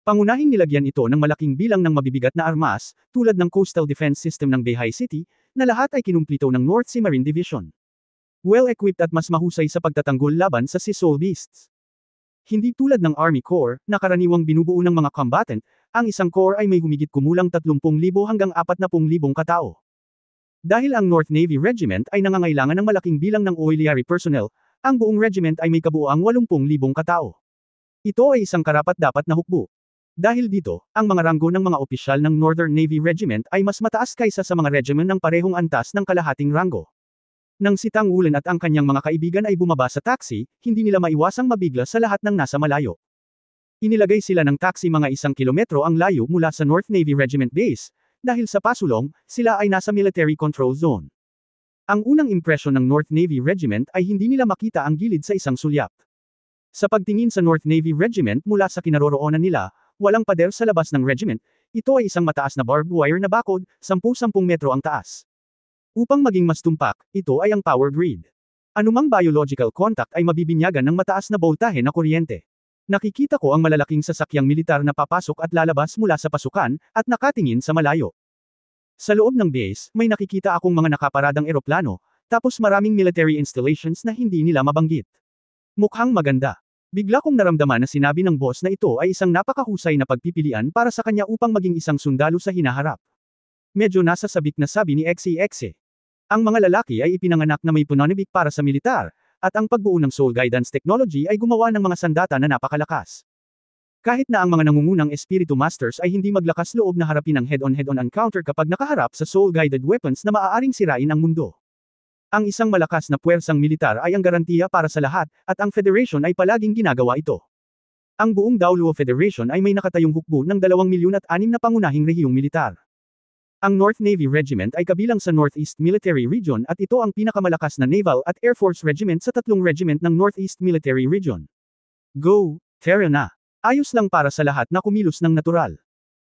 Pangunahing nilagyan ito ng malaking bilang ng mabibigat na armas, tulad ng Coastal Defense System ng Beihai City, na lahat ay kinumplito ng North Sea Marine Division. Well-equipped at mas mahusay sa pagtatanggol laban sa Sea Soul Beasts. Hindi tulad ng Army Corps, na karaniwang binubuo ng mga combatant, Ang isang core ay may humigit kumulang 30,000 hanggang 40,000 katao. Dahil ang North Navy Regiment ay nangangailangan ng malaking bilang ng auxiliary personnel, ang buong regiment ay may kabuuang 80,000 katao. Ito ay isang karapat-dapat na hukbo. Dahil dito, ang mga ranggo ng mga opisyal ng Northern Navy Regiment ay mas mataas kaysa sa mga regiment ng parehong antas ng kalahating ranggo. Nang si Tang Wulan at ang kanyang mga kaibigan ay bumaba sa taxi, hindi nila maiwasang mabigla sa lahat ng nasa malayo. Inilagay sila ng taxi mga 1 kilometro ang layo mula sa North Navy Regiment Base, dahil sa pasulong, sila ay nasa military control zone. Ang unang impresyon ng North Navy Regiment ay hindi nila makita ang gilid sa isang sulyap. Sa pagtingin sa North Navy Regiment mula sa kinaroroonan nila, walang pader sa labas ng regiment, ito ay isang mataas na barbed wire na bakod, 10-10 metro ang taas. Upang maging mas tumpak, ito ay ang power grid. Anumang biological contact ay mabibinyagan ng mataas na boltahe na kuryente. Nakikita ko ang malalaking sasakyang militar na papasok at lalabas mula sa pasukan, at nakatingin sa malayo. Sa loob ng base, may nakikita akong mga nakaparadang eroplano, tapos maraming military installations na hindi nila mabanggit. Mukhang maganda. Bigla kong naramdaman na sinabi ng boss na ito ay isang napakahusay na pagpipilian para sa kanya upang maging isang sundalo sa hinaharap. Medyo nasa sabik na sabi ni XEXE. Ang mga lalaki ay ipinanganak na may pananabik para sa militar, at ang pagbuo ng Soul Guidance Technology ay gumawa ng mga sandata na napakalakas. Kahit na ang mga nangungunang Espiritu Masters ay hindi maglakas loob na harapin ang head-on encounter kapag nakaharap sa soul-guided weapons na maaaring sirain ang mundo. Ang isang malakas na puwersang militar ay ang garantiya para sa lahat, at ang Federation ay palaging ginagawa ito. Ang buong Daoluo Federation ay may nakatayong hukbo ng 2,006,000 na pangunahing rehiyong militar. Ang North Navy Regiment ay kabilang sa Northeast Military Region at ito ang pinakamalakas na Naval at Air Force Regiment sa 3 regiment ng Northeast Military Region. Go, Terra na! Ayos lang para sa lahat na kumilos ng natural.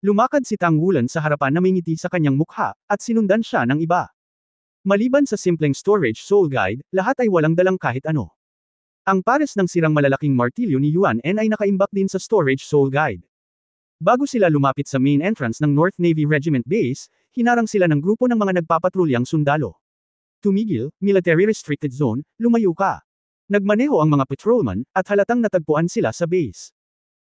Lumakad si Tang Wulan sa harapan na may ngiti sa kanyang mukha, at sinundan siya ng iba. Maliban sa simpleng storage soul guide, lahat ay walang dalang kahit ano. Ang pares ng sirang malalaking martilyo ni Yuan N ay nakaimbak din sa storage soul guide. Bago sila lumapit sa main entrance ng North Navy Regiment Base, hinarang sila ng grupo ng mga nagpapatrulyang sundalo. Tumigil, military restricted zone, lumayo ka. Nagmaneho ang mga patrolman, at halatang natagpuan sila sa base.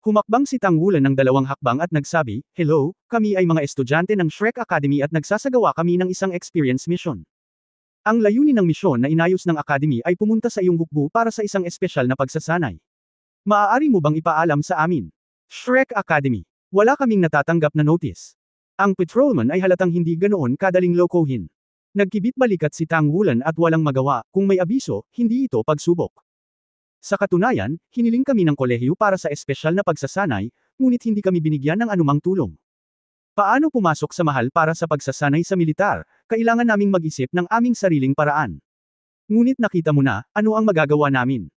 Humakbang si Tang Wulan ng 2 hakbang at nagsabi, "Hello, kami ay mga estudyante ng Shrek Academy at nagsasagawa kami ng isang experience mission. Ang layunin ng misyon na inayos ng Academy ay pumunta sa iyong hukbo para sa isang espesyal na pagsasanay. Maaari mo bang ipaalam sa amin?" Shrek Academy. Wala kaming natatanggap na notice. Ang patrolman ay halatang hindi ganoon kadaling lokohin. Nagkibit balikat si Tang Wulan at walang magawa, kung may abiso, hindi ito pagsubok. Sa katunayan, hiniling kami ng kolehiyo para sa espesyal na pagsasanay, ngunit hindi kami binigyan ng anumang tulong. Paano pumasok sa mahal para sa pagsasanay sa militar? Kailangan naming mag-isip ng aming sariling paraan. Ngunit nakita mo na, ano ang magagawa namin?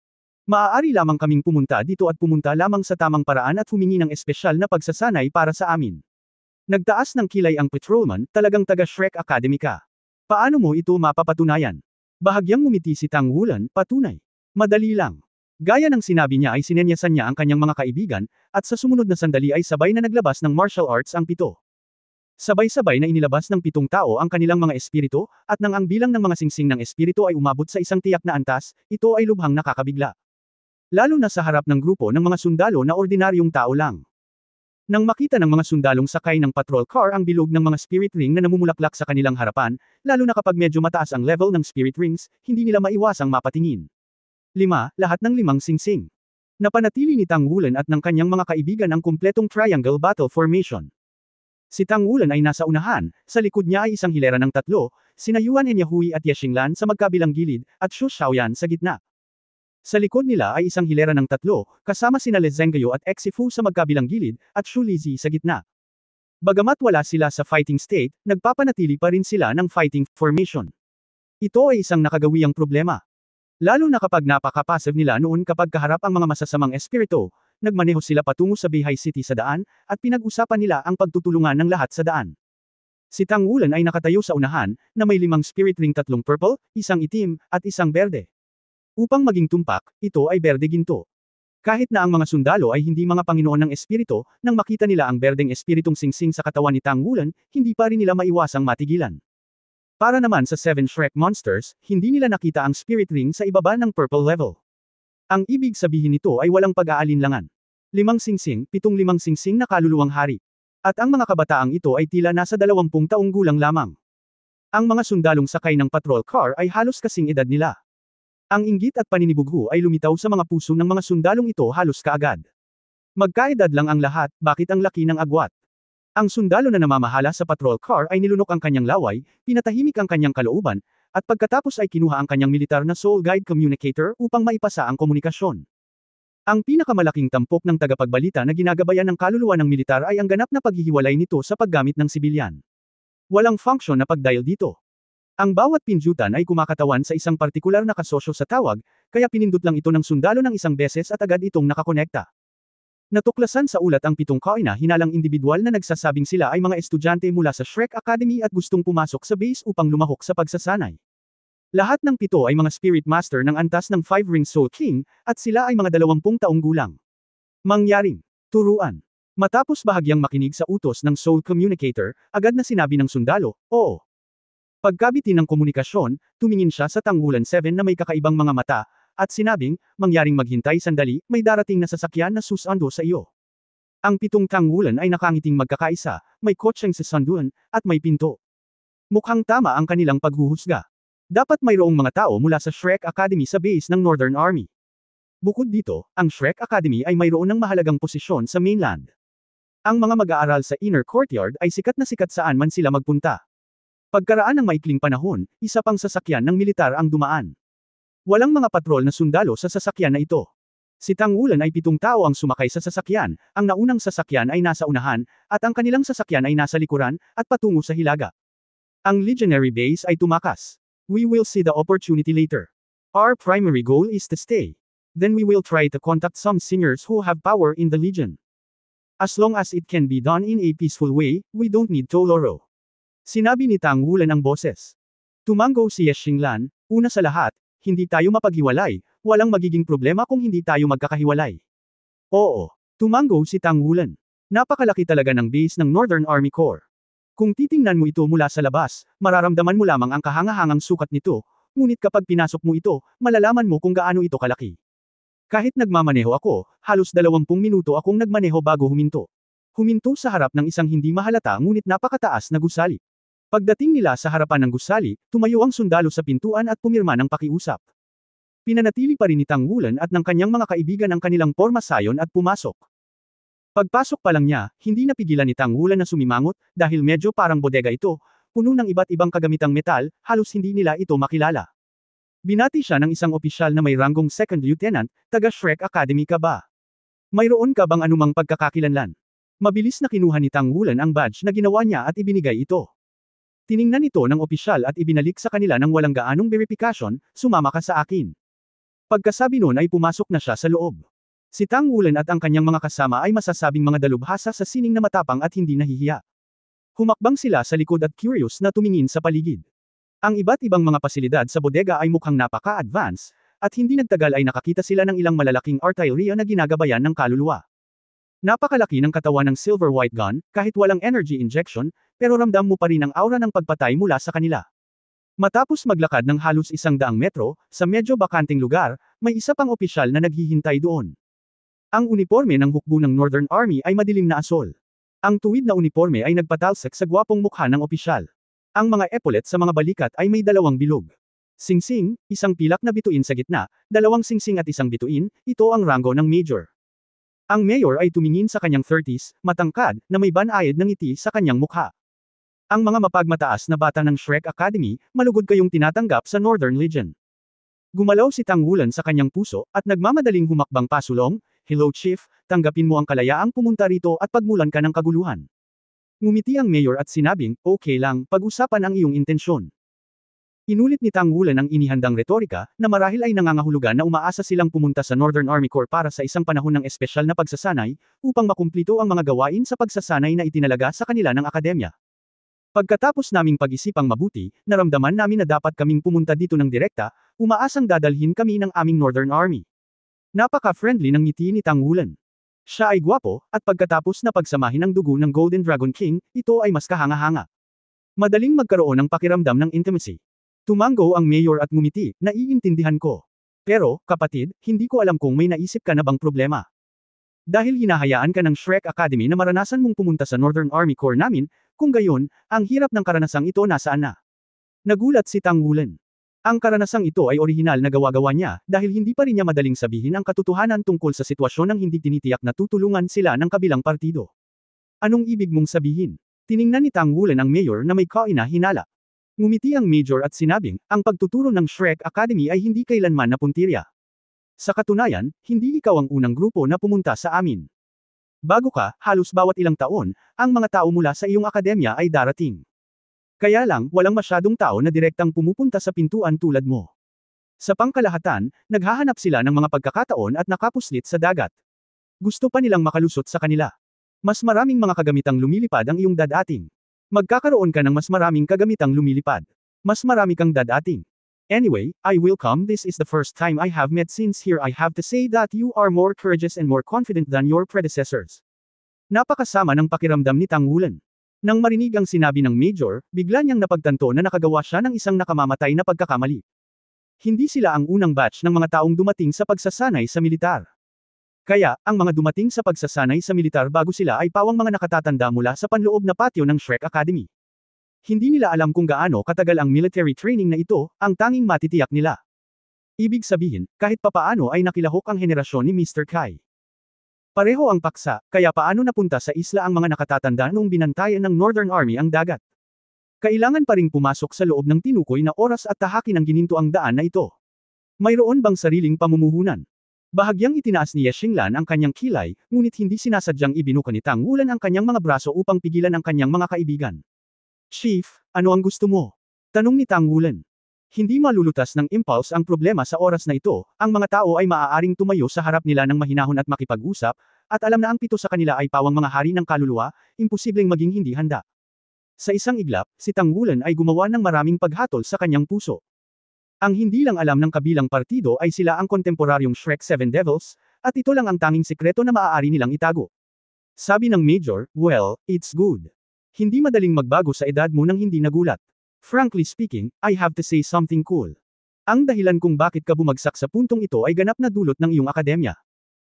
Maaari lamang kaming pumunta dito at pumunta lamang sa tamang paraan at humingi ng espesyal na pagsasanay para sa amin. Nagtaas ng kilay ang patrolman, talagang taga Shrek Academy ka. Paano mo ito mapapatunayan? Bahagyang ngumiti si Tang Wulan, patunay. Madali lang. Gaya ng sinabi niya ay sinenyasan niya ang kanyang mga kaibigan, at sa sumunod na sandali ay sabay na naglabas ng martial arts ang 7. Sabay-sabay na inilabas ng 7 tao ang kanilang mga espiritu, at nang ang bilang ng mga singsing ng espiritu ay umabot sa isang tiyak na antas, ito ay lubhang nakakabigla. Lalo na sa harap ng grupo ng mga sundalo na ordinaryong tao lang. Nang makita ng mga sundalong sakay ng patrol car ang bilog ng mga spirit ring na namumulaklak sa kanilang harapan, lalo na kapag medyo mataas ang level ng spirit rings, hindi nila maiwasang mapatingin. 5, lahat ng 5 singsing. Napanatili ni Tang Wulan at ng kanyang mga kaibigan ang kumpletong triangle battle formation. Si Tang Wulan ay nasa unahan, sa likod niya ay isang hilera ng 3, sina Yuan Enyahui at Yexinglan sa magkabilang gilid, at Xu Xiaoyan sa gitna. Sa likod nila ay isang hilera ng 3, kasama sina Le Zhengguo at Exifu sa magkabilang gilid, at Xu Lizi sa gitna. Bagamat wala sila sa fighting state, nagpapanatili pa rin sila ng fighting formation. Ito ay isang nakagawiyang problema. Lalo na kapag napaka-passive nila noon kapag kaharap ang mga masasamang espiritu, nagmaneho sila patungo sa Beihai City sa daan, at pinag-usapan nila ang pagtutulungan ng lahat sa daan. Si Tang Wulan ay nakatayo sa unahan, na may 5 spirit ring, 3 purple, 1 itim, at 1 berde. Upang maging tumpak, ito ay berde-ginto. Kahit na ang mga sundalo ay hindi mga panginoon ng espiritu, nang makita nila ang berdeng espiritong singsing sa katawan ni Tang Wulan, hindi pa rin nila maiwasang matigilan. Para naman sa 7 Shrek monsters, hindi nila nakita ang spirit ring sa ibaba ng purple level. Ang ibig sabihin nito ay walang pag-aalinlangan. 5 singsing, 7 singsing na kaluluwang hari. At ang mga kabataang ito ay tila nasa 20 taong gulang lamang. Ang mga sundalong sakay ng patrol car ay halos kasing edad nila. Ang inggit at paninibugho ay lumitaw sa mga puso ng mga sundalong ito halos kaagad. Magkaedad lang ang lahat, bakit ang laki ng agwat? Ang sundalo na namamahala sa patrol car ay nilunok ang kanyang laway, pinatahimik ang kanyang kalooban, at pagkatapos ay kinuha ang kanyang militar na soul guide communicator upang maipasa ang komunikasyon. Ang pinakamalaking tampok ng tagapagbalita na ginagabayan ng kaluluwa ng militar ay ang ganap na paghihiwalay nito sa paggamit ng sibilyan. Walang function na pag-dial dito. Ang bawat pindutan ay kumakatawan sa isang partikular na kasosyo sa tawag, kaya pinindot lang ito ng sundalo ng isang beses at agad itong nakakonekta. Natuklasan sa ulat ang 7 kaina hinalang individual na nagsasabing sila ay mga estudyante mula sa Shrek Academy at gustong pumasok sa base upang lumahok sa pagsasanay. Lahat ng 7 ay mga spirit master ng antas ng 5-ring Soul King, at sila ay mga 20 taong gulang. Mangyaring turuan. Matapos bahagyang makinig sa utos ng Soul Communicator, agad na sinabi ng sundalo, oo. Pagkabitin ng komunikasyon, tumingin siya sa Tanghulan 7 na may kakaibang mga mata, at sinabing, mangyaring maghintay sandali, may darating na sasakyan na susando sa iyo. Ang 7 tanghulan ay nakangiting magkakaisa, may kotseng sasanduan, at may pinto. Mukhang tama ang kanilang paghuhusga. Dapat mayroong mga tao mula sa Shrek Academy sa base ng Northern Army. Bukod dito, ang Shrek Academy ay mayroon ng mahalagang posisyon sa mainland. Ang mga mag-aaral sa Inner Courtyard ay sikat na sikat saan man sila magpunta. Pagkaraan ng maikling panahon, isa pang sasakyan ng militar ang dumaan. Walang mga patrol na sundalo sa sasakyan na ito. Si Tanghulan ay 7 tao ang sumakay sa sasakyan, ang naunang sasakyan ay nasa unahan, at ang kanilang sasakyan ay nasa likuran, at patungo sa hilaga. Ang Legionary Base ay tumakas. We will see the opportunity later. Our primary goal is to stay. Then we will try to contact some seniors who have power in the Legion. As long as it can be done in a peaceful way, we don't need Toloro. Sinabi ni Tanghulan ang boses. Tumango si Yeshinglan, una sa lahat, hindi tayo mapaghiwalay, walang magiging problema kung hindi tayo magkakahiwalay. Oo, tumango si Tanghulan. Napakalaki talaga ng base ng Northern Army Corps. Kung titingnan mo ito mula sa labas, mararamdaman mo lamang ang kahangahangang sukat nito, ngunit kapag pinasok mo ito, malalaman mo kung gaano ito kalaki. Kahit nagmamaneho ako, halos 20 minuto akong nagmaneho bago huminto. Huminto sa harap ng isang hindi mahalata ngunit napakataas na gusali. Pagdating nila sa harapan ng gusali, tumayo ang sundalo sa pintuan at pumirma ng pakiusap. Pinanatili pa rin ni Tanghulan at ng kanyang mga kaibigan ang kanilang porma sayon at pumasok. Pagpasok pa lang niya, hindi napigilan ni Tanghulan na sumimangot, dahil medyo parang bodega ito, puno ng iba't ibang kagamitang metal, halos hindi nila ito makilala. Binati siya ng isang opisyal na may ranggong second lieutenant, taga Shrek Academy ka ba? Mayroon ka bang anumang pagkakakilanlan? Mabilis na kinuha ni Tanghulan ang badge na ginawa niya at ibinigay ito. Tiningnan ito ng opisyal at ibinalik sa kanila ng walang gaanong verifikasyon, sumama ka sa akin. Pagkasabi nun ay pumasok na siya sa loob. Si Tanghulan at ang kanyang mga kasama ay masasabing mga dalubhasa sa sining na matapang at hindi nahihiya. Humakbang sila sa likod at curious na tumingin sa paligid. Ang iba't ibang mga pasilidad sa bodega ay mukhang napaka-advance, at hindi nagtagal ay nakakita sila ng ilang malalaking artillery na ginagabayan ng kaluluwa. Napakalaki ng katawan ng Silver White Gun, kahit walang energy injection, pero ramdam mo pa rin ang aura ng pagpatay mula sa kanila. Matapos maglakad ng halos 100 metro, sa medyo bakanting lugar, may isa pang opisyal na naghihintay doon. Ang uniforme ng hukbo ng Northern Army ay madilim na asol. Ang tuwid na uniforme ay nagpatalsik sa gwapong mukha ng opisyal. Ang mga epaulets sa mga balikat ay may 2 bilog. Singsing, isang pilak na bituin sa gitna, 2 singsing at isang bituin, ito ang ranggo ng major. Ang mayor ay tumingin sa kanyang 30s, matangkad, na may banayad ng ngiti sa kanyang mukha. Ang mga mapagmataas na bata ng Shrek Academy, malugod kayong tinatanggap sa Northern Legion. Gumalaw si Tanghulan sa kanyang puso, at nagmamadaling humakbang pasulong, hello chief, tanggapin mo ang kalayaang pumunta rito at pagmulan ka ng kaguluhan. Ngumiti ang mayor at sinabing, okay lang, pag-usapan ang iyong intensyon. Inulit ni Tanghulan ang inihandang retorika, na marahil ay nangangahulugan na umaasa silang pumunta sa Northern Army Corps para sa isang panahon ng espesyal na pagsasanay, upang makumplito ang mga gawain sa pagsasanay na itinalaga sa kanila ng akademya. Pagkatapos naming pag-isipang mabuti, naramdaman namin na dapat kaming pumunta dito ng direkta, umaasang dadalhin kami ng aming Northern Army. Napaka-friendly ng ngiti ni Tanghulan. Siya ay gwapo, at pagkatapos na pagsamahin ang dugo ng Golden Dragon King, ito ay mas kahanga-hanga. Madaling magkaroon ng pakiramdam ng intimacy. Tumango ang mayor at ngumiti, naiintindihan ko. Pero, kapatid, hindi ko alam kung may naisip ka na bang problema. Dahil hinahayaan ka ng Shrek Academy na maranasan mong pumunta sa Northern Army Corps namin, kung gayon, ang hirap ng karanasang ito nasaan na? Nagulat si Tang Wulan. Ang karanasang ito ay orihinal na gawa-gawa niya, dahil hindi pa rin niya madaling sabihin ang katotohanan tungkol sa sitwasyon ng hindi tinitiyak na tutulungan sila ng kabilang partido. Anong ibig mong sabihin? Tiningnan ni Tang Wulan ang mayor na may kaina-hinala. Ngumiti ang major at sinabing, ang pagtuturo ng Shrek Academy ay hindi kailanman napuntirya. Sa katunayan, hindi ikaw ang unang grupo na pumunta sa amin. Bago ka, halos bawat ilang taon, ang mga tao mula sa iyong akademya ay darating. Kaya lang, walang masyadong tao na direktang pumupunta sa pintuan tulad mo. Sa pangkalahatan, naghahanap sila ng mga pagkakataon at nakapuslit sa dagat. Gusto pa nilang makalusot sa kanila. Mas maraming mga kagamitang lumilipad ang iyong dadating. Magkakaroon ka ng mas maraming kagamitang lumilipad. Mas marami kang dadating. Anyway, I will come. This is the first time I have met since here I have to say that you are more courageous and more confident than your predecessors. Napakasama ng pakiramdam ni Tang Wulan. Nang marinig ang sinabi ng Major, bigla niyang napagtanto na nakagawa siya ng isang nakamamatay na pagkakamali. Hindi sila ang unang batch ng mga taong dumating sa pagsasanay sa militar. Kaya, ang mga dumating sa pagsasanay sa militar bago sila ay pawang mga nakatatanda mula sa panloob na patio ng Shrek Academy. Hindi nila alam kung gaano katagal ang military training na ito, ang tanging matitiyak nila. Ibig sabihin, kahit papaano ay nakilahok ang henerasyon ni Mr. Kai. Pareho ang paksa, kaya paano napunta sa isla ang mga nakatatanda noong binantayan ng Northern Army ang dagat? Kailangan pa ring pumasok sa loob ng tinukoy na oras at tahakin ang gininto ang daan na ito. Mayroon bang sariling pamumuhunan? Bahagyang itinaas ni Ye Xinglan ang kanyang kilay, ngunit hindi sinasadyang ibinuka ni Tang Wulan ang kanyang mga braso upang pigilan ang kanyang mga kaibigan. Chief, ano ang gusto mo? Tanong ni Tang Wulan. Hindi malulutas ng impulse ang problema sa oras na ito, ang mga tao ay maaaring tumayo sa harap nila ng mahinahon at makipag-usap, at alam na ang 7 sa kanila ay pawang mga hari ng kaluluwa, imposibleng maging hindi handa. Sa isang iglap, si Tang Wulan ay gumawa ng maraming paghatol sa kanyang puso. Ang hindi lang alam ng kabilang partido ay sila ang kontemporaryong Shrek 7 Devils, at ito lang ang tanging sikreto na maaari nilang itago. Sabi ng Major, well, it's good. Hindi madaling magbago sa edad mo nang hindi nagulat. Frankly speaking, I have to say something cool. Ang dahilan kung bakit ka bumagsak sa puntong ito ay ganap na dulot ng iyong akademya.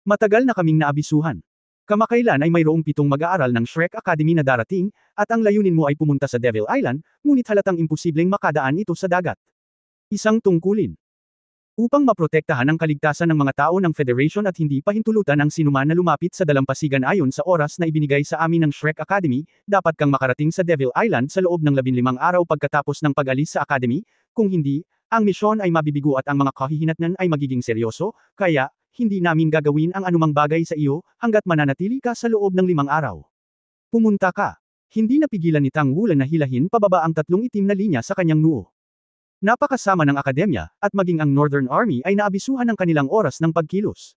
Matagal na kaming naabisuhan. Kamakailan ay mayroong 7 mag-aaral ng Shrek Academy na darating, at ang layunin mo ay pumunta sa Devil Island, ngunit halatang imposibleng makadaan ito sa dagat. Isang tungkulin. Upang maprotektahan ang kaligtasan ng mga tao ng Federation at hindi pahintulutan ang sinuman na lumapit sa dalampasigan ayon sa oras na ibinigay sa amin ng Shrek Academy, dapat kang makarating sa Devil Island sa loob ng 15 araw pagkatapos ng pag-alis sa Academy, kung hindi, ang misyon ay mabibigo at ang mga kahihinatnan ay magiging seryoso, kaya, hindi namin gagawin ang anumang bagay sa iyo, hanggat mananatili ka sa loob ng 5 araw. Pumunta ka. Hindi napigilan ni Tang Wulan na hilahin pababa ang 3 itim na linya sa kanyang noo. Napakasama ng akademya, at maging ang Northern Army ay naabisuhan ng kanilang oras ng pagkilos.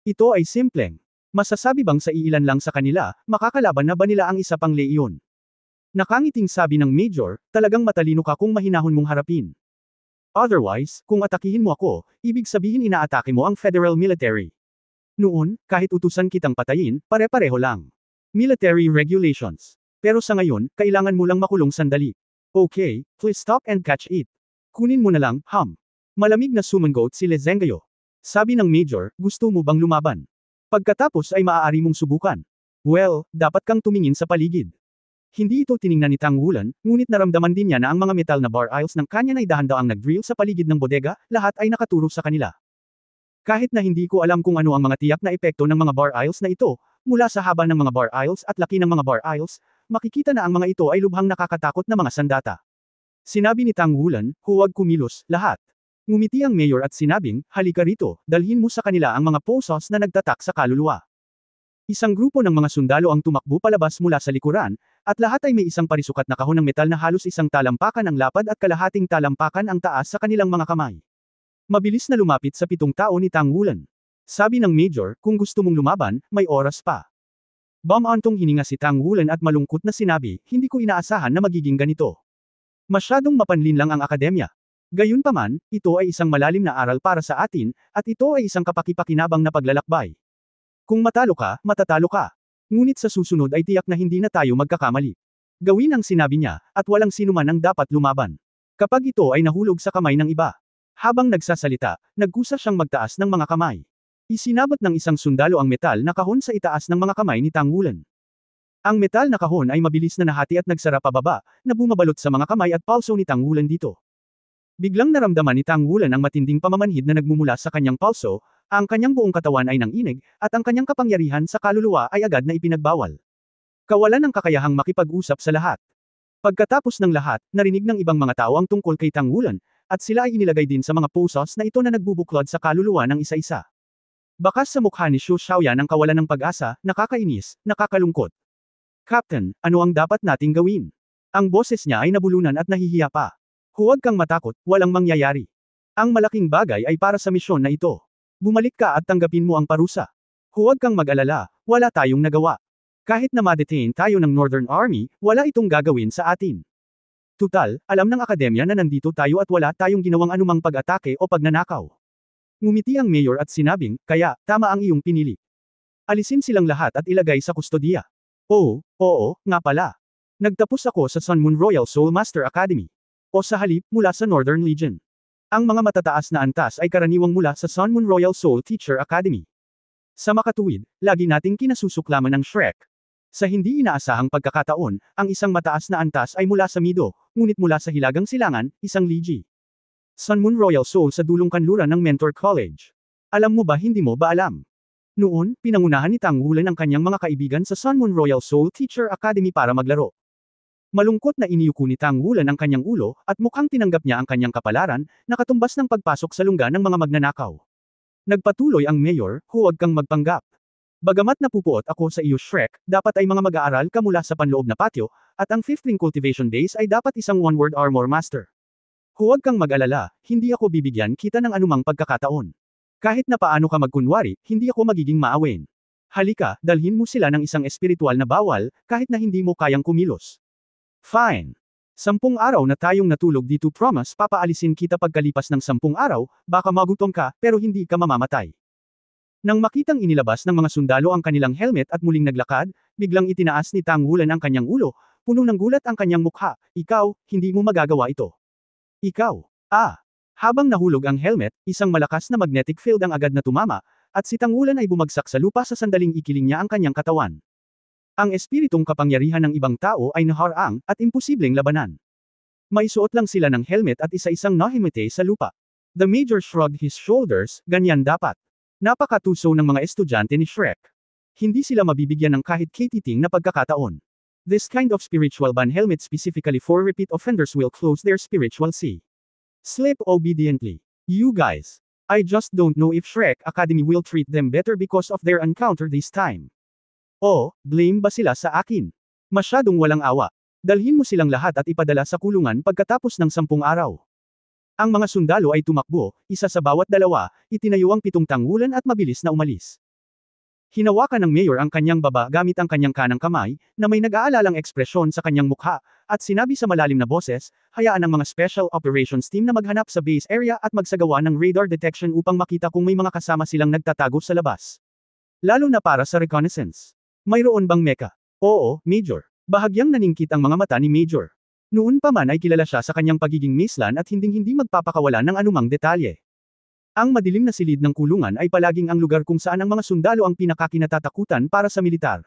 Ito ay simpleng. Masasabi bang sa iilan lang sa kanila, makakalaban na ba nila ang isa pang leyon? Nakangiting sabi ng Major, talagang matalino ka kung mahinahon mong harapin. Otherwise, kung atakihin mo ako, ibig sabihin inaatake mo ang Federal Military. Noon, kahit utusan kitang patayin, pare-pareho lang. Military regulations. Pero sa ngayon, kailangan mo lang makulong sandali. Okay, please stop and catch it. Kunin mo na lang, Malamig na sumangot si Lezengayo. Sabi ng Major, gusto mo bang lumaban? Pagkatapos ay maaari mong subukan. Well, dapat kang tumingin sa paligid. Hindi ito tiningnan ni Tang Wulan, ngunit naramdaman din niya na ang mga metal na bar aisles ng kanya ay dahan-daang nag-drill sa paligid ng bodega, lahat ay nakaturo sa kanila. Kahit na hindi ko alam kung ano ang mga tiyak na epekto ng mga bar aisles na ito, mula sa haba ng mga bar aisles at laki ng mga bar aisles, makikita na ang mga ito ay lubhang nakakatakot na mga sandata. Sinabi ni Tang Wulan, huwag kumilos, lahat. Ngumiti ang mayor at sinabing, halika rito, dalhin mo sa kanila ang mga posos na nagtatak sa kaluluwa. Isang grupo ng mga sundalo ang tumakbo palabas mula sa likuran, at lahat ay may isang parisukat na kahon ng metal na halos isang talampakan ang lapad at kalahating talampakan ang taas sa kanilang mga kamay. Mabilis na lumapit sa 7 tao ni Tang Wulan. Sabi ng Major, kung gusto mong lumaban, may oras pa. Bumantong hininga si Tang Wulan at malungkot na sinabi, hindi ko inaasahan na magiging ganito. Masyadong mapanlin lang ang akademya. Gayunpaman, ito ay isang malalim na aral para sa atin, at ito ay isang kapaki-pakinabang na paglalakbay. Kung matalo ka, matatalo ka. Ngunit sa susunod ay tiyak na hindi na tayo magkakamali. Gawin ang sinabi niya, at walang sinuman ang dapat lumaban. Kapag ito ay nahulog sa kamay ng iba. Habang nagsasalita, nagkusa siyang magtaas ng mga kamay. Isinabot ng isang sundalo ang metal na kahon sa itaas ng mga kamay ni Tang Wulan. Ang metal na kahon ay mabilis na nahati at nagsara pababa, na bumabalot sa mga kamay at palso ni Tang Wulan dito. Biglang naramdaman ni Tang Wulan ang matinding pamamanhid na nagmumula sa kanyang palso, ang kanyang buong katawan ay nanginig, at ang kanyang kapangyarihan sa kaluluwa ay agad na ipinagbawal. Kawalan ng kakayahang makipag-usap sa lahat. Pagkatapos ng lahat, narinig ng ibang mga tao ang tungkol kay Tang Wulan, at sila ay inilagay din sa mga pusos na ito na nagbubuklod sa kaluluwa ng isa-isa. Bakas sa mukha ni Xu Xiaoyan ang kawalan ng pag-asa, nakakainis, nakakalungkot. Captain, ano ang dapat nating gawin? Ang boses niya ay nabulunan at nahihiya pa. Huwag kang matakot, walang mangyayari. Ang malaking bagay ay para sa misyon na ito. Bumalik ka at tanggapin mo ang parusa. Huwag kang mag-alala, wala tayong nagawa. Kahit na ma-detain tayo ng Northern Army, wala itong gagawin sa atin. Tutal, alam ng akademya na nandito tayo at wala tayong ginawang anumang pag-atake o pagnanakaw. Ngumiti ang mayor at sinabing, kaya, tama ang iyong pinili. Alisin silang lahat at ilagay sa kustodiya. Oo, nga pala. Nagtapos ako sa Sun Moon Royal Soul Master Academy. O sa halip, mula sa Northern Legion. Ang mga matataas na antas ay karaniwang mula sa Sun Moon Royal Soul Teacher Academy. Sa makatuwid, lagi nating kinasusuklaman ng Shrek. Sa hindi inaasahang pagkakataon, ang isang mataas na antas ay mula sa Mido, ngunit mula sa Hilagang Silangan, isang Ligi. Sun Moon Royal Soul sa dulong kanluran ng Mentor College. Alam mo ba hindi mo ba alam? Noon, pinangunahan ni Tang Wulan ang kanyang mga kaibigan sa Sun Moon Royal Soul Teacher Academy para maglaro. Malungkot na iniyuko ni Tang Wulan ang kanyang ulo, at mukhang tinanggap niya ang kanyang kapalaran, nakatumbas ng pagpasok sa lungga ng mga magnanakaw. Nagpatuloy ang mayor, huwag kang magpanggap. Bagamat napupuot ako sa iyo Shrek, dapat ay mga mag-aaral ka mula sa panloob na patio, at ang 5th ring cultivation base ay dapat isang one-word armor master. Huwag kang mag-alala, hindi ako bibigyan kita ng anumang pagkakataon. Kahit na paano ka magkunwari, hindi ako magiging maawin. Halika, dalhin mo sila ng isang espiritual na bawal, kahit na hindi mo kayang kumilos. Fine. 10 araw na tayong natulog dito promise papaalisin kita pagkalipas ng 10 araw, baka magutom ka, pero hindi ka mamamatay. Nang makitang inilabas ng mga sundalo ang kanilang helmet at muling naglakad, biglang itinaas ni Tang Wulan ang kanyang ulo, puno ng gulat ang kanyang mukha, ikaw, hindi mo magagawa ito. Ikaw. Habang nahulog ang helmet, isang malakas na magnetic field ang agad na tumama, at si Tang Wulan ay bumagsak sa lupa sa sandaling ikiling niya ang kanyang katawan. Ang espiritong kapangyarihan ng ibang tao ay naharang, at imposibleng labanan. Maisuot lang sila ng helmet at isa-isang nahimete sa lupa. The Major shrugged his shoulders, ganyan dapat. Napakatuso ng mga estudyante ni Shrek. Hindi sila mabibigyan ng kahit katiting na pagkakataon. This kind of spiritual ban helmet specifically for repeat offenders will close their spiritual sea. Sleep obediently. You guys. I just don't know if Shrek Academy will treat them better because of their encounter this time. Blame ba sila sa akin? Masyadong walang awa. Dalhin mo silang lahat at ipadala sa kulungan pagkatapos ng 10 araw. Ang mga sundalo ay tumakbo, isa sa bawat dalawa, itinayo ang 7 Tang Wulan at mabilis na umalis. Hinawakan ng mayor ang kanyang baba gamit ang kanyang kanang kamay, na may nag-aalalang ekspresyon sa kanyang mukha, at sinabi sa malalim na boses, hayaan ang mga Special Operations Team na maghanap sa base area at magsagawa ng radar detection upang makita kung may mga kasama silang nagtatago sa labas. Lalo na para sa reconnaissance. Mayroon bang mecha? Oo, Major. Bahagyang naningkit ang mga mata ni Major. Noon pa man ay kilala siya sa kanyang pagiging mislan at hinding-hindi magpapakawala ng anumang detalye. Ang madilim na silid ng kulungan ay palaging ang lugar kung saan ang mga sundalo ang pinakakinatatakutan para sa militar.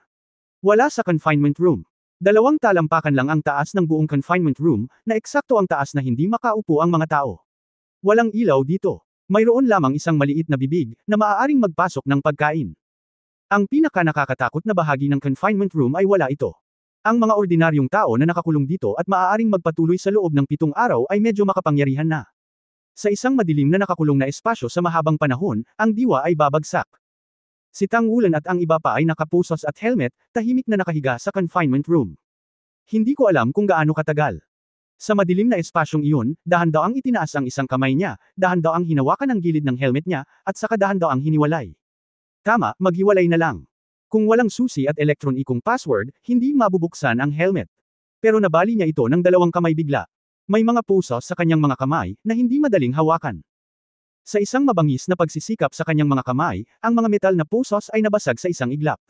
Wala sa confinement room. 2 talampakan lang ang taas ng buong confinement room, na eksakto ang taas na hindi makaupo ang mga tao. Walang ilaw dito. Mayroon lamang isang maliit na bibig, na maaaring magpasok ng pagkain. Ang pinaka-nakakatakot na bahagi ng confinement room ay wala ito. Ang mga ordinaryong tao na nakakulong dito at maaaring magpatuloy sa loob ng 7 araw ay medyo makapangyarihan na. Sa isang madilim na nakakulong na espasyo sa mahabang panahon, ang diwa ay babagsak. Si Tang Wulan at ang iba pa ay nakapusos at helmet, tahimik na nakahiga sa confinement room. Hindi ko alam kung gaano katagal. Sa madilim na espasyong iyon, dahan-daang itinaas ang isang kamay niya, dahan-daang hinawakan ang gilid ng helmet niya, at saka dahan-daang hiniwalay. Tama, maghiwalay na lang. Kung walang susi at elektronikong password, hindi mabubuksan ang helmet. Pero nabali niya ito ng 2 kamay bigla. May mga pusos sa kanyang mga kamay, na hindi madaling hawakan. Sa isang mabangis na pagsisikap sa kanyang mga kamay, ang mga metal na pusos ay nabasag sa isang iglap.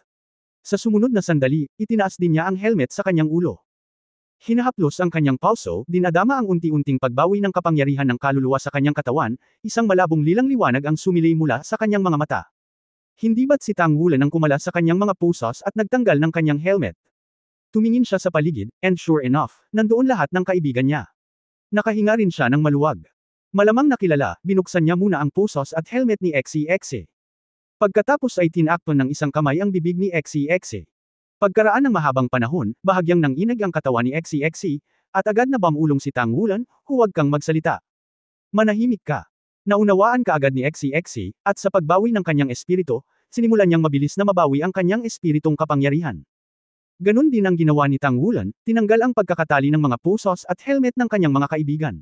Sa sumunod na sandali, itinaas din niya ang helmet sa kanyang ulo. Hinahaplos ang kanyang palso, dinadama ang unti-unting pagbawi ng kapangyarihan ng kaluluwa sa kanyang katawan, isang malabong lilang liwanag ang sumilay mula sa kanyang mga mata. Hindi ba't si Tang Wulan ang kumala sa kanyang mga pusos at nagtanggal ng kanyang helmet? Tumingin siya sa paligid, and sure enough, nandoon lahat ng kaibigan niya. Nakahinga rin siya ng maluwag. Malamang nakilala, binuksan niya muna ang pusos at helmet ni XEXE. Pagkatapos ay tinakpan ng isang kamay ang bibig ni XEXE. Pagkaraan ng mahabang panahon, bahagyang nanginag ang katawan ni XEXE, at agad na bamulong si Tang Wulan, huwag kang magsalita. Manahimik ka. Naunawaan ka agad ni XEXE, at sa pagbawi ng kanyang espiritu, sinimulan niyang mabilis na mabawi ang kanyang espiritong kapangyarihan. Ganon din ang ginawa ni Tang Wulan, tinanggal ang pagkakatali ng mga pusos at helmet ng kanyang mga kaibigan.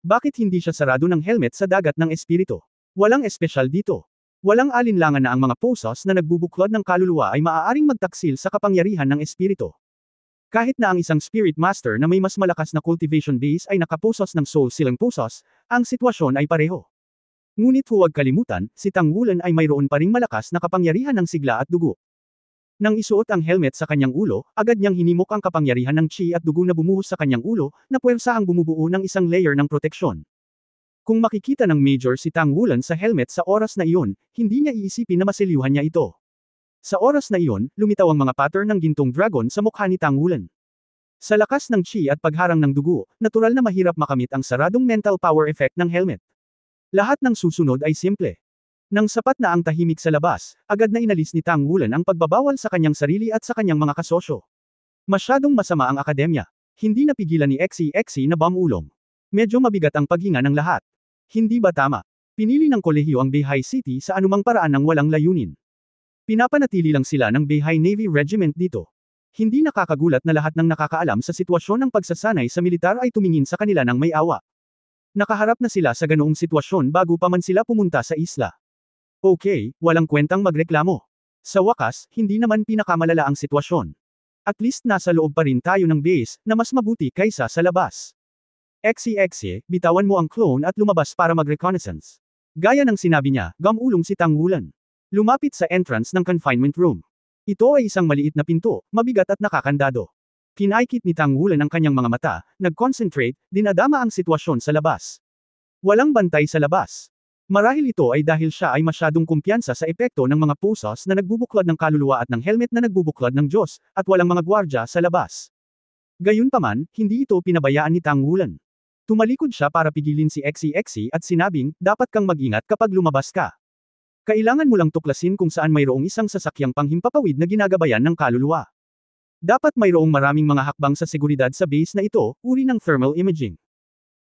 Bakit hindi siya sarado ng helmet sa dagat ng espiritu? Walang espesyal dito. Walang alinlangan na ang mga pusos na nagbubuklod ng kaluluwa ay maaaring magtaksil sa kapangyarihan ng espiritu. Kahit na ang isang spirit master na may mas malakas na cultivation base ay nakapusos ng soul silang pusos, ang sitwasyon ay pareho. Ngunit huwag kalimutan, si Tang Wulan ay mayroon pa ring malakas na kapangyarihan ng sigla at dugo. Nang isuot ang helmet sa kanyang ulo, agad niyang hinimok ang kapangyarihan ng chi at dugo na bumuhos sa kanyang ulo, na puwersahang bumubuo ng isang layer ng proteksyon. Kung makikita ng Major si Tang Wulan sa helmet sa oras na iyon, hindi niya iisipin na maseliwhan niya ito. Sa oras na iyon, lumitaw ang mga pattern ng gintong dragon sa mukha ni Tang Wulan. Sa lakas ng chi at pagharang ng dugo, natural na mahirap makamit ang saradong mental power effect ng helmet. Lahat ng susunod ay simple. Nang sapat na ang tahimik sa labas, agad na inalis ni Tang Wulan ang pagbabawal sa kanyang sarili at sa kanyang mga kasosyo. Masyadong masama ang akademya. Hindi napigilan ni XEXE na bamulong. Medyo mabigat ang paghinga ng lahat. Hindi ba tama? Pinili ng kolehiyo ang Beihai City sa anumang paraan ng walang layunin. Pinapanatili lang sila ng Beihai Navy Regiment dito. Hindi nakakagulat na lahat ng nakakaalam sa sitwasyon ng pagsasanay sa militar ay tumingin sa kanila ng may awa. Nakaharap na sila sa ganoong sitwasyon bago pa man sila pumunta sa isla. Okay, walang kwentang magreklamo. Sa wakas, hindi naman pinakamalala ang sitwasyon. At least nasa loob pa rin tayo ng base, na mas mabuti kaysa sa labas. XEXE, bitawan mo ang clone at lumabas para mag-reconnaissance. Gaya ng sinabi niya, gamulong si Tang Wulan. Lumapit sa entrance ng confinement room. Ito ay isang maliit na pinto, mabigat at nakakandado. Kinaikit ni Tang Wulan ang kanyang mga mata, nag-concentrate, dinadama ang sitwasyon sa labas. Walang bantay sa labas. Marahil ito ay dahil siya ay masyadong kumpiyansa sa epekto ng mga pusos na nagbubuklod ng kaluluwa at ng helmet na nagbubuklod ng Diyos, at walang mga gwardya sa labas. Gayunpaman, hindi ito pinabayaan ni Tang Wulan. Tumalikod siya para pigilin si XEXE at sinabing, dapat kang mag-ingat kapag lumabas ka. Kailangan mo lang tuklasin kung saan mayroong isang sasakyang panghimpapawid na ginagabayan ng kaluluwa. Dapat mayroong maraming mga hakbang sa seguridad sa base na ito, uri ng thermal imaging.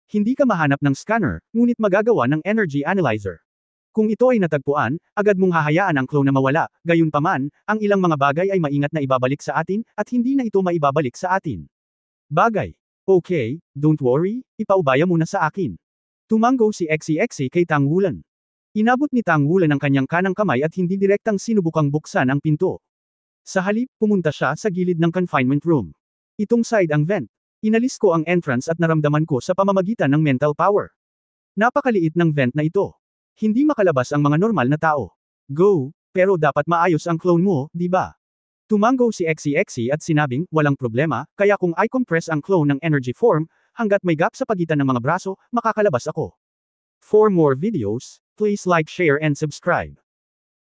Hindi ka mahanap ng scanner, ngunit magagawa ng energy analyzer. Kung ito ay natagpuan, agad mong hahayaan ang clone na mawala, gayunpaman, ang ilang mga bagay ay maingat na ibabalik sa atin, at hindi na ito maibabalik sa atin. Bagay. Okay, don't worry, ipaubaya muna sa akin. Tumanggo si XEXE kay Tang Wulan. Inabot ni Tang Wulan ang kanyang kanang kamay at hindi direktang sinubukang buksan ang pinto. Sa halip, pumunta siya sa gilid ng confinement room. Itong side ang vent. Inalis ko ang entrance at naramdaman ko sa pamamagitan ng mental power. Napakaliit ng vent na ito. Hindi makalabas ang mga normal na tao. Go, pero dapat maayos ang clone mo, di ba? Tumanggo si XEXE at sinabing, walang problema, kaya kung i-compress ang clone ng energy form, hanggat may gap sa pagitan ng mga braso, makakalabas ako. For more videos, please like, share and subscribe.